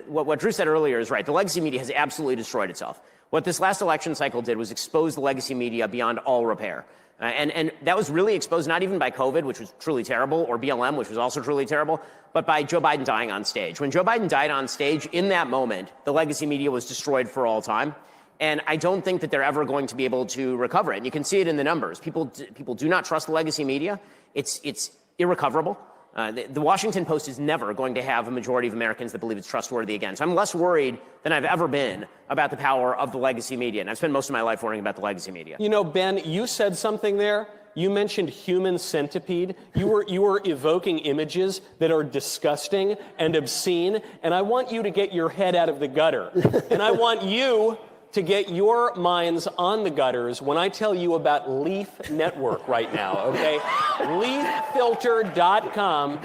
What Drew said earlier is right. The legacy media has absolutely destroyed itself. What this last election cycle did was expose the legacy media beyond all repair. And that was really exposed not even by COVID, which was truly terrible, or BLM, which was also truly terrible, but by Joe Biden dying on stage. When Joe Biden died on stage, in that moment, the legacy media was destroyed for all time. And I don't think that they're ever going to be able to recover it. And you can see it in the numbers. People do not trust the legacy media. It's irrecoverable. The Washington Post is never going to have a majority of Americans that believe it's trustworthy again. So I'm less worried than I've ever been about the power of the legacy media. And I've spent most of my life worrying about the legacy media. You know, Ben, you said something there. You mentioned human centipede. You were evoking images that are disgusting and obscene. And I want you to get your head out of the gutter. And I want you to get your minds on the gutters when I tell you about Leaf Network right now, okay? Leaffilter.com.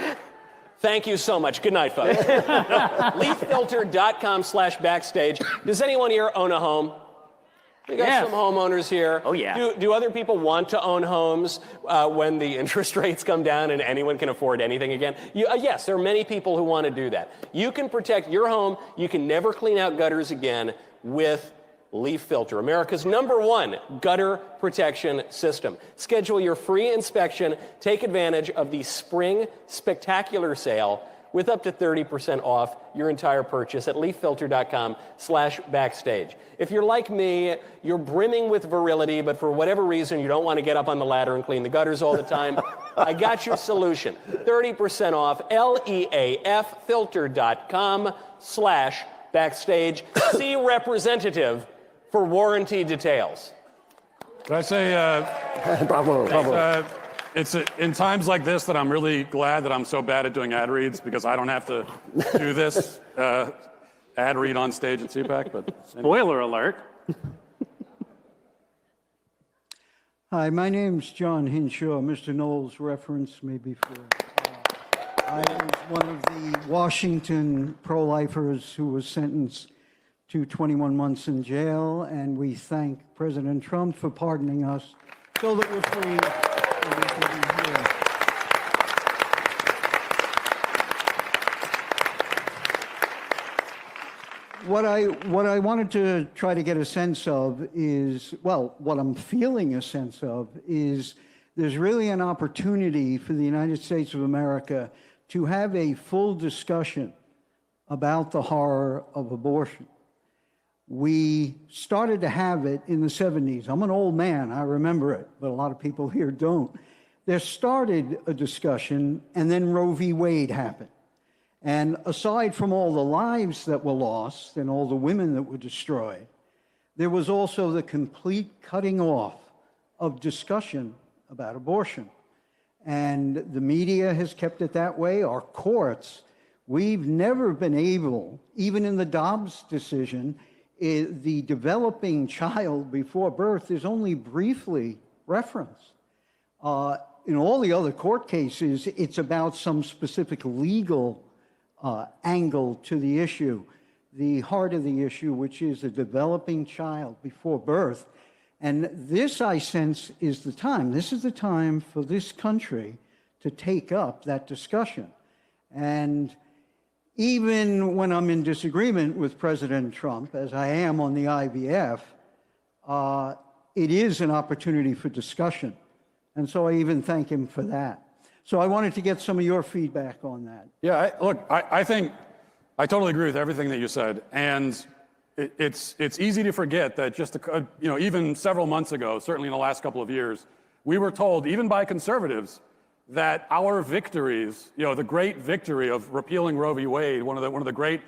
Thank you so much. Good night, folks. Leaffilter.com/backstage. Does anyone here own a home? We got some homeowners here. Oh, yeah. Do other people want to own homes when the interest rates come down and anyone can afford anything again? Yes, there are many people who want to do that. You can protect your home. You can never clean out gutters again with Leaf Filter, America's #1 gutter protection system. Schedule your free inspection. Take advantage of the Spring Spectacular Sale with up to 30% off your entire purchase at leaffilter.com/backstage. If you're like me, you're brimming with virility, but for whatever reason, you don't want to get up on the ladder and clean the gutters all the time, I got your solution. 30% off, leaffilter.com/backstage. See representative for warranty details. Can I say, Bravo. it's in times like this that I'm really glad that I'm so bad at doing ad reads, because I don't have to do this ad read on stage at CPAC. But Spoiler alert. Hi, my name's John Hinshaw. Mr. Knowles referenced me before. I was one of the Washington pro-lifers who was sentenced to 21 months in jail, and we thank President Trump for pardoning us so that we're free and we can be here. What I wanted to try to get a sense of is, well, what I'm feeling a sense of is there's really an opportunity for the United States of America to have a full discussion about the horror of abortion. We started to have it in the 70s. I'm an old man, I remember it, but a lot of people here don't. There started a discussion, and then Roe v. Wade happened. And aside from all the lives that were lost and all the women that were destroyed, there was also the complete cutting off of discussion about abortion. And the media has kept it that way, our courts. We've never been able, even in the Dobbs decision, the developing child before birth is only briefly referenced. In all the other court cases, it's about some specific legal angle to the issue, the heart of the issue, which is a developing child before birth. And this, I sense, is the time. This is the time for this country to take up that discussion. And even when I'm in disagreement with President Trump, as I am on the IVF, it is an opportunity for discussion. And so I even thank him for that. So I wanted to get some of your feedback on that. yeah, I think I totally agree with everything that you said. And it's easy to forget that just even several months ago, certainly in the last couple of years, we were told, even by conservatives, that our victories, the great victory of repealing Roe v. Wade, one of the great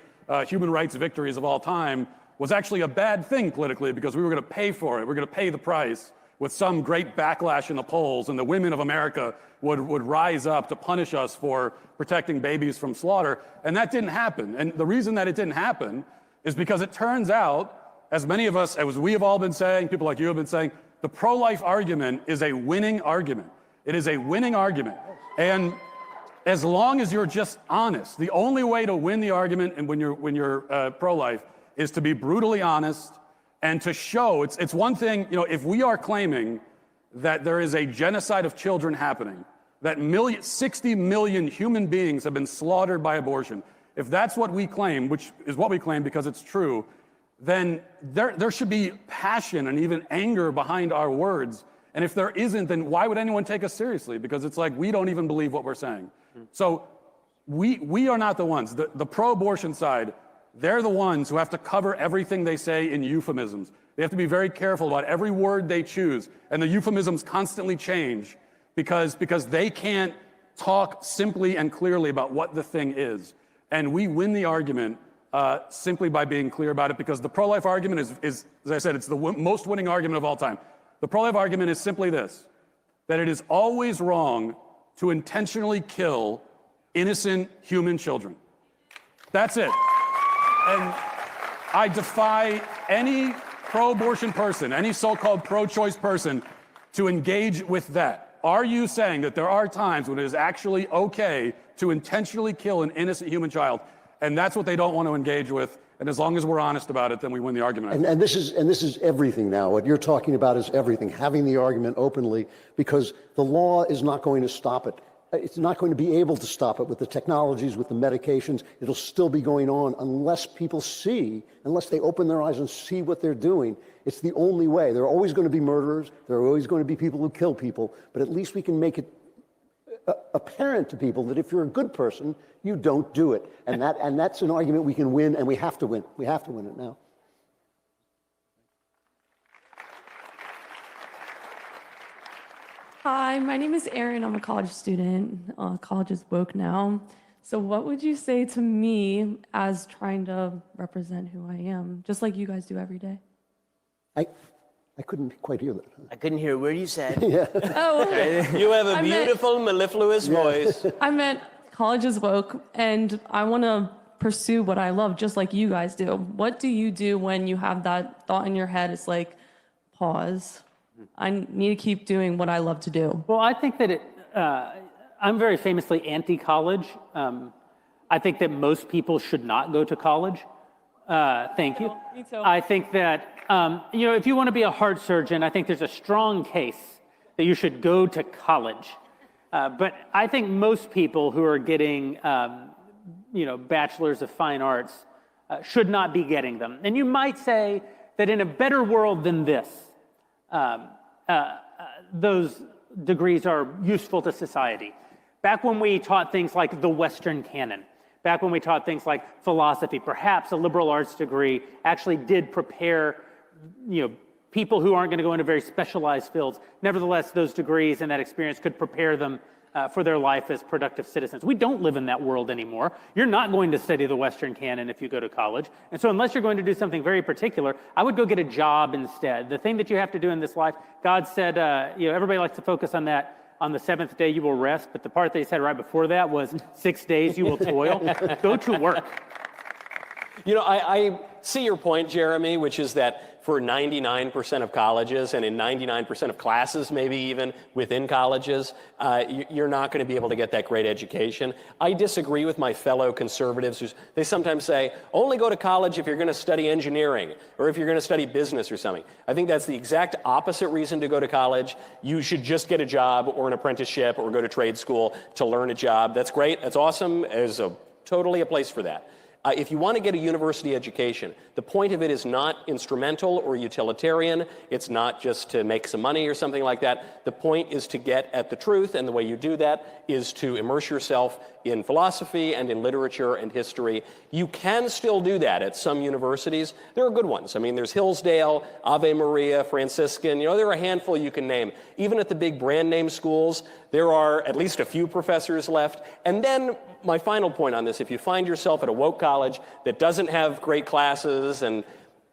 human rights victories of all time, was actually a bad thing politically because we were going to pay for it. We're going to pay the price with some great backlash in the polls, and the women of America would rise up to punish us for protecting babies from slaughter. And that didn't happen. And the reason that it didn't happen is because it turns out, as many of us, as we have all been saying, people like you have been saying, the pro-life argument is a winning argument. It is a winning argument. And as long as you're just honest, the only way to win the argument and when you're pro-life is to be brutally honest and to show, it's one thing, if we are claiming that there is a genocide of children happening, that 60 million human beings have been slaughtered by abortion, if that's what we claim, which is what we claim because it's true, then there should be passion and even anger behind our words. And if there isn't, then why would anyone take us seriously? Because it's like we don't even believe what we're saying. So we are not the ones. The pro-abortion side, they're the ones who have to cover everything they say in euphemisms. They have to be very careful about every word they choose. And the euphemisms constantly change because they can't talk simply and clearly about what the thing is. And we win the argument simply by being clear about it, because the pro-life argument is, as I said, it's the most winning argument of all time. The pro-life argument is simply this, that it is always wrong to intentionally kill innocent human children. That's it. And I defy any pro-abortion person, any so-called pro-choice person, to engage with that. Are you saying that there are times when it is actually okay to intentionally kill an innocent human child? And that's what they don't want to engage with. And as long as we're honest about it, then we win the argument. And this is everything now. What you're talking about is everything, having the argument openly, because the law is not going to stop it. It's not going to be able to stop it with the technologies, with the medications. It'll still be going on unless people see, unless they open their eyes and see what they're doing. It's the only way. There are always going to be murderers. There are always going to be people who kill people. But at least we can make it apparent to people that if you're a good person, you don't do it. And that's an argument we can win, and we have to win. We have to win it now. Hi, my name is Erin. I'm a college student. College is woke now. So what would you say to me as trying to represent who I am, just like you guys do every day? I couldn't quite hear that. I couldn't hear a word you said. Yeah. Oh, You have a beautiful, mellifluous voice. I meant college is woke, and I want to pursue what I love, just like you guys do. What do you do when you have that thought in your head? It's like, pause. I need to keep doing what I love to do. Well, I think that I'm very famously anti-college. I think that most people should not go to college. Thank you. Me too. I think that, if you want to be a heart surgeon, I think there's a strong case that you should go to college. But I think most people who are getting, bachelors of fine arts should not be getting them. And you might say that in a better world than this, those degrees are useful to society. Back when we taught things like the Western canon, back when we taught things like philosophy, perhaps a liberal arts degree actually did prepare, people who aren't going to go into very specialized fields. Nevertheless, those degrees and that experience could prepare them for their life as productive citizens. We don't live in that world anymore. You're not going to study the Western canon if you go to college. And so unless you're going to do something very particular, I would go get a job instead. The thing that you have to do in this life, God said, everybody likes to focus on that. On the seventh day you will rest, but the part that he said right before that was 6 days you will toil. Go to work. I see your point, Jeremy, which is that for 99% of colleges and in 99% of classes, maybe even within colleges, you're not going to be able to get that great education. I disagree with my fellow conservatives they sometimes say, only go to college if you're going to study engineering or if you're going to study business or something. I think that's the exact opposite reason to go to college. You should just get a job or an apprenticeship or go to trade school to learn a job. That's great. That's awesome. There's totally a place for that. If you want to get a university education, the point of it is not instrumental or utilitarian. It's not just to make some money or something like that. The point is to get at the truth, and the way you do that is to immerse yourself in philosophy and in literature and history. You can still do that at some universities. There are good ones. I mean, there's Hillsdale, Ave Maria, Franciscan. You know, there are a handful you can name. Even at the big brand name schools, there are at least a few professors left. And then my final point on this, if you find yourself at a woke college that doesn't have great classes, and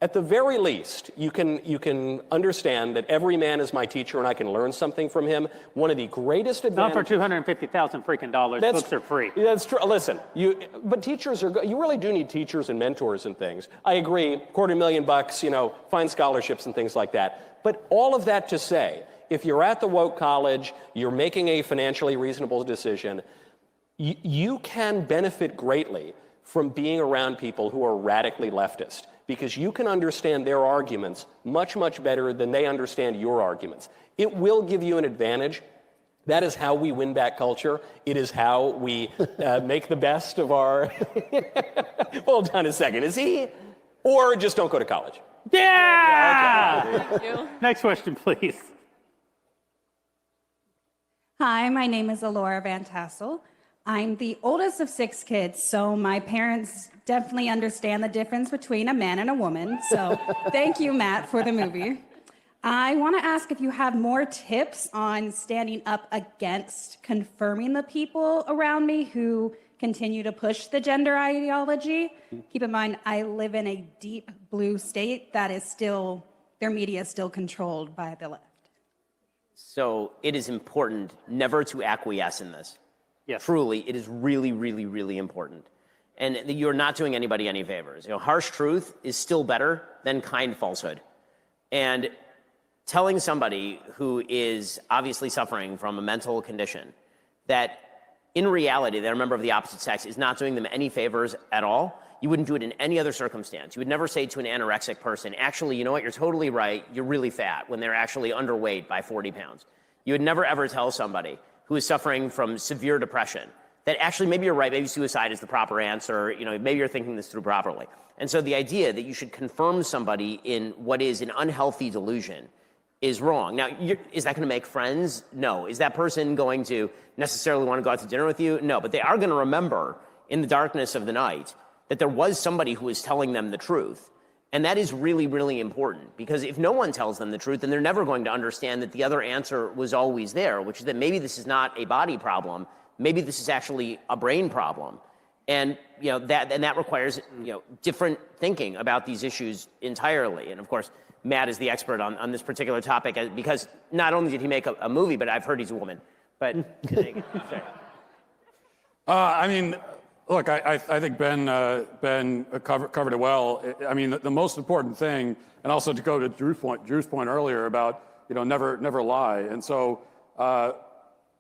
at the very least, you can understand that every man is my teacher and I can learn something from him. One of the greatest advantages— Not for 250,000 freaking dollars. Books are free. That's true. Listen, but teachers are, you really do need teachers and mentors and things. I agree, $250,000, you know, find scholarships and things like that. But all of that to say, if you're at the woke college, you're making a financially reasonable decision, you can benefit greatly from being around people who are radically leftist, because you can understand their arguments much, much better than they understand your arguments. It will give you an advantage. That is how we win back culture. It is how we make the best of our— Hold on a second. Is he? Or just don't go to college. Yeah! Thank you. Next question, please. Hi, my name is Alora Van Tassel. I'm the oldest of 6 kids, so my parents definitely understand the difference between a man and a woman. So thank you, Matt, for the movie. I want to ask if you have more tips on standing up against confirming the people around me who continue to push the gender ideology. Keep in mind, I live in a deep blue state that is still, their media is still controlled by the left. So it is important never to acquiesce in this. Yes. Truly, it is really, really, really important. And you're not doing anybody any favors. You know, harsh truth is still better than kind falsehood. And telling somebody who is obviously suffering from a mental condition that in reality they're a member of the opposite sex is not doing them any favors at all. You wouldn't do it in any other circumstance. You would never say to an anorexic person, actually, you know what, you're totally right, you're really fat, when they're actually underweight by 40 pounds. You would never ever tell somebody who is suffering from severe depression that actually maybe you're right, maybe suicide is the proper answer, you know, maybe you're thinking this through properly. And so the idea that you should confirm somebody in what is an unhealthy delusion is wrong. Now, is that going to make friends? No. Is that person going to necessarily want to go out to dinner with you? No. But they are going to remember in the darkness of the night that there was somebody who was telling them the truth. And that is really, really important, because if no one tells them the truth, then they're never going to understand that the other answer was always there, which is that maybe this is not a body problem, maybe this is actually a brain problem. And you know that requires different thinking about these issues entirely. And of course, Matt is the expert on this particular topic, because not only did he make a movie, but I've heard he's a woman. But I mean, look, I think Ben covered it well. I mean, the most important thing, and also to go to Drew's point earlier about never lie. And so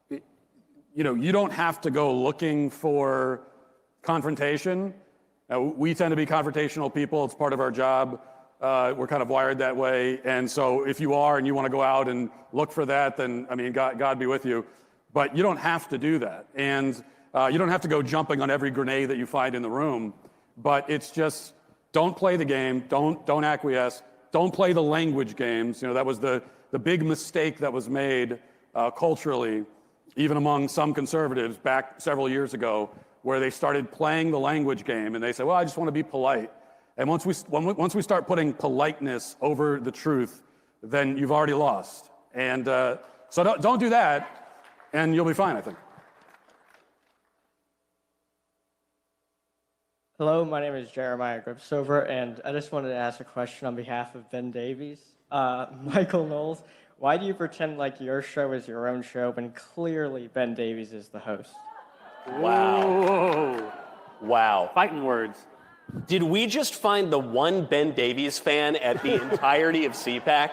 you don't have to go looking for confrontation. We tend to be confrontational people. It's part of our job. We're kind of wired that way. And so if you are and you want to go out and look for that, then I mean, God be with you. But you don't have to do that. And you don't have to go jumping on every grenade that you find in the room, but it's just, don't play the game, don't acquiesce, don't play the language games. That was the big mistake that was made culturally, even among some conservatives back several years ago, where they started playing the language game and they said, well, I just want to be polite. And once we start putting politeness over the truth, then you've already lost. And so don't do that, and you'll be fine, I think. Hello, my name is Jeremiah Gripsover, and I just wanted to ask a question on behalf of Ben Davies. Michael Knowles, why do you pretend like your show is your own show when clearly Ben Davies is the host? Wow. Wow. Fighting words. Did we just find the one Ben Davies fan at the entirety of CPAC?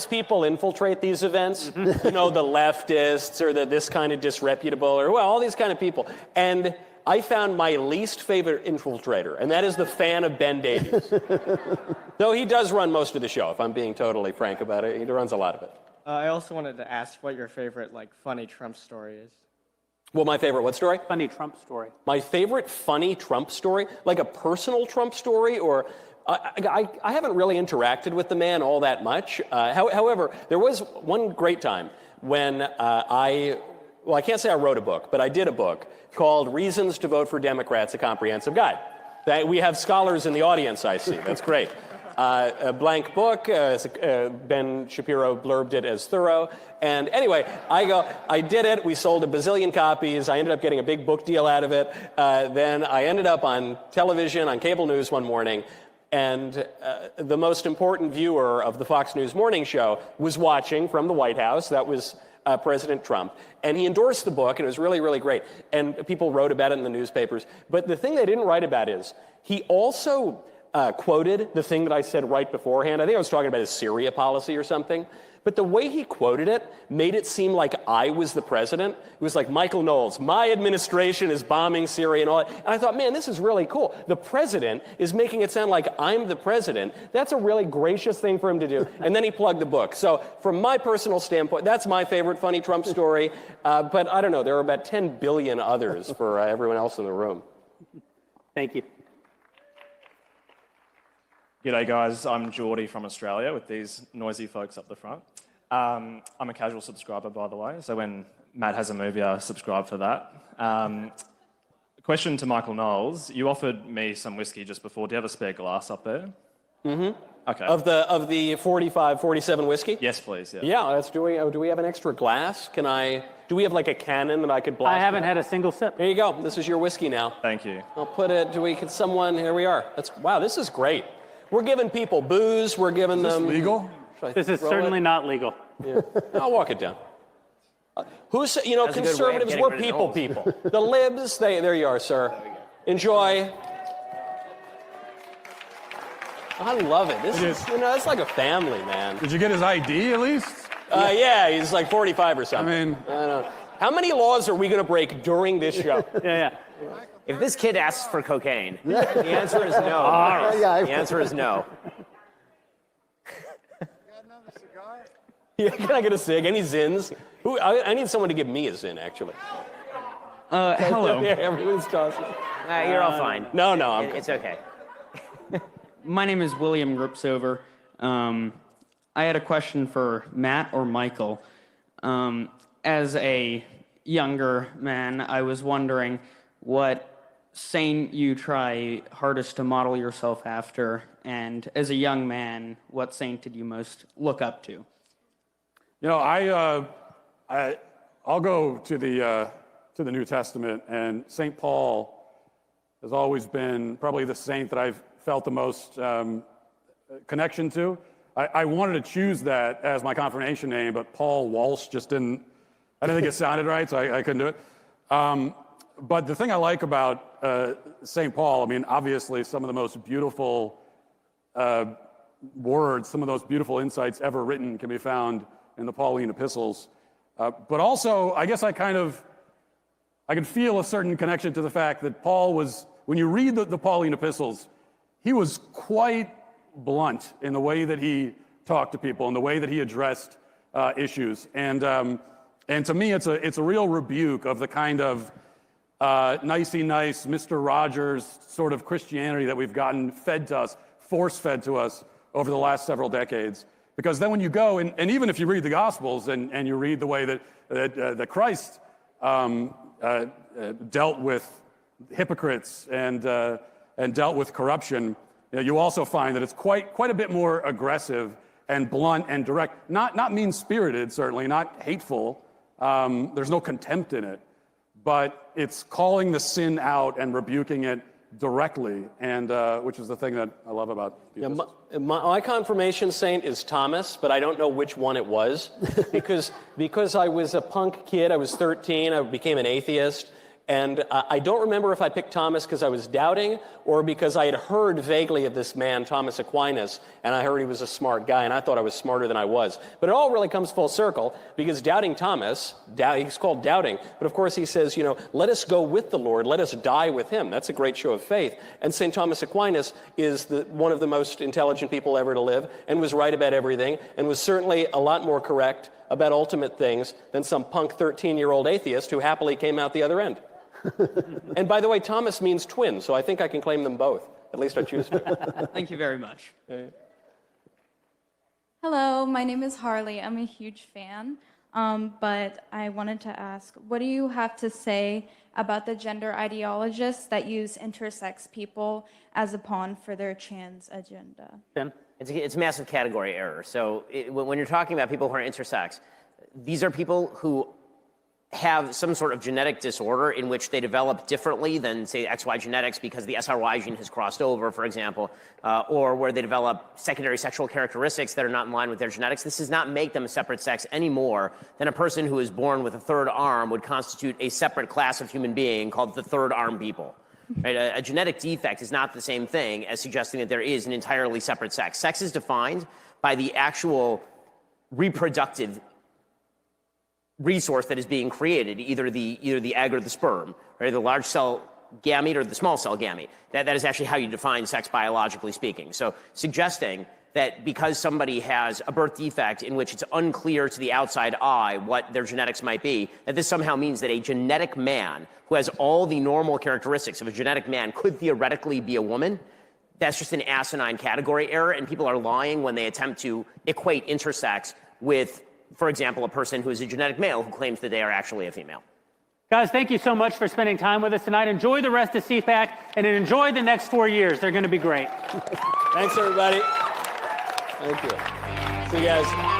People infiltrate these events, the leftists or this kind of disreputable, or all these kind of people. And I found my least favorite infiltrator, and that is the fan of Ben Davies. Though he does run most of the show, if I'm being totally frank about it. He runs a lot of it. I also wanted to ask what your favorite, funny Trump story is. Well, my favorite what story? Funny Trump story. My favorite funny Trump story, like a personal Trump story, or I haven't really interacted with the man all that much. However, there was one great time when I can't say I wrote a book, but I did a book called Reasons to Vote for Democrats, a Comprehensive Guide. We have scholars in the audience, I see. That's great. A blank book. Ben Shapiro blurbed it as thorough. And anyway, I did it. We sold a bazillion copies. I ended up getting a big book deal out of it. Then I ended up on television, on cable news one morning, and the most important viewer of the Fox News morning show was watching from the White House. That was President Trump. And he endorsed the book, and it was really, really great. And people wrote about it in the newspapers. But the thing they didn't write about is he also quoted the thing that I said right beforehand. I think I was talking about his Syria policy or something. But the way he quoted it made it seem like I was the president. It was like, Michael Knowles, my administration is bombing Syria and all that. And I thought, man, this is really cool. The president is making it sound like I'm the president. That's a really gracious thing for him to do. And then he plugged the book. So from my personal standpoint, that's my favorite funny Trump story. But I don't know, there are about 10 billion others for everyone else in the room. Thank you. G'day guys, I'm Geordie from Australia with these noisy folks up the front. I'm a casual subscriber, by the way, so when Matt has a movie, I subscribe for that. Question to Michael Knowles. You offered me some whiskey just before. Do you have a spare glass up there? Mm-hmm. Okay. Of the 45, 47 whiskey? Yes, please. Yeah. Yeah, do we have an extra glass? Do we have like a cannon that I could blast? I haven't had a single sip. There you go. This is your whiskey now. Thank you. I'll put it, here we are. Wow, this is great. We're giving people booze, we're giving them... Is this legal? This is certainly not legal. Yeah. I'll walk it down. Conservatives, we're people. The libs, there you are, sir. Enjoy. I love it. It's like a family, man. Did you get his ID at least? Yeah, he's like 45 or something. I mean... I don't know. How many laws are we going to break during this show? Yeah. If this kid asks for cocaine, the answer is no. The answer is no. Yeah, can I get a cig? Any zins? I need someone to give me a zin, actually. Hello. Yeah, everyone's tossing. You're all fine. No, it's okay. My name is William Ripsover. I had a question for Matt or Michael. As a younger man, I was wondering what saint you try hardest to model yourself after, and as a young man, what saint did you most look up to? I'll go to the New Testament, and St. Paul has always been probably the saint that I've felt the most connection to. I wanted to choose that as my confirmation name, but Paul Walsh just didn't think it sounded right, so I couldn't do it. But the thing I like about St. Paul, I mean, obviously some of the most beautiful words, some of those beautiful insights ever written can be found in the Pauline epistles. But also, I guess I could feel a certain connection to the fact that Paul was, when you read the Pauline epistles, he was quite blunt in the way that he talked to people and the way that he addressed issues. And to me, it's a real rebuke of the kind of nicey nice, Mr. Rogers sort of Christianity that we've gotten fed to us, force-fed to us over the last several decades. Because then when you go, and even if you read the Gospels and you read the way that Christ dealt with hypocrites and dealt with corruption, you also find that it's quite a bit more aggressive and blunt and direct. Not mean-spirited, certainly, not hateful. There's no contempt in it. But it's calling the sin out and rebuking it directly, and which is the thing that I love about the epistles. My confirmation saint is Thomas, but I don't know which one it was because I was a punk kid. I was 13. I became an atheist. And I don't remember if I picked Thomas because I was doubting or because I had heard vaguely of this man, Thomas Aquinas, and I heard he was a smart guy, and I thought I was smarter than I was. But it all really comes full circle because doubting Thomas, he's called doubting, but of course he says, let us go with the Lord, let us die with him. That's a great show of faith. And St. Thomas Aquinas is one of the most intelligent people ever to live and was right about everything and was certainly a lot more correct about ultimate things than some punk 13-year-old atheist who happily came out the other end. And by the way, Thomas means twin, so I think I can claim them both. At least I choose to. Thank you very much. Hello, my name is Harley. I'm a huge fan, but I wanted to ask, what do you have to say about the gender ideologists that use intersex people as a pawn for their trans agenda? Ben? It's a massive category error. So when you're talking about people who are intersex, these are people who have some sort of genetic disorder in which they develop differently than, say, XY genetics because the SRY gene has crossed over, for example, or where they develop secondary sexual characteristics that are not in line with their genetics. This does not make them a separate sex any more than a person who is born with a third arm would constitute a separate class of human being called the third arm people. Right? A genetic defect is not the same thing as suggesting that there is an entirely separate sex. Sex is defined by the actual reproductive resource that is being created, either the egg or the sperm, right? The large cell gamete or the small cell gamete. That is actually how you define sex biologically speaking. So suggesting that because somebody has a birth defect in which it's unclear to the outside eye what their genetics might be, that this somehow means that a genetic man who has all the normal characteristics of a genetic man could theoretically be a woman, that's just an asinine category error, and people are lying when they attempt to equate intersex with, for example, a person who is a genetic male who claims that they are actually a female. Guys, thank you so much for spending time with us tonight. Enjoy the rest of CPAC and enjoy the next 4 years. They're going to be great. Thanks, everybody. Thank you. See you guys.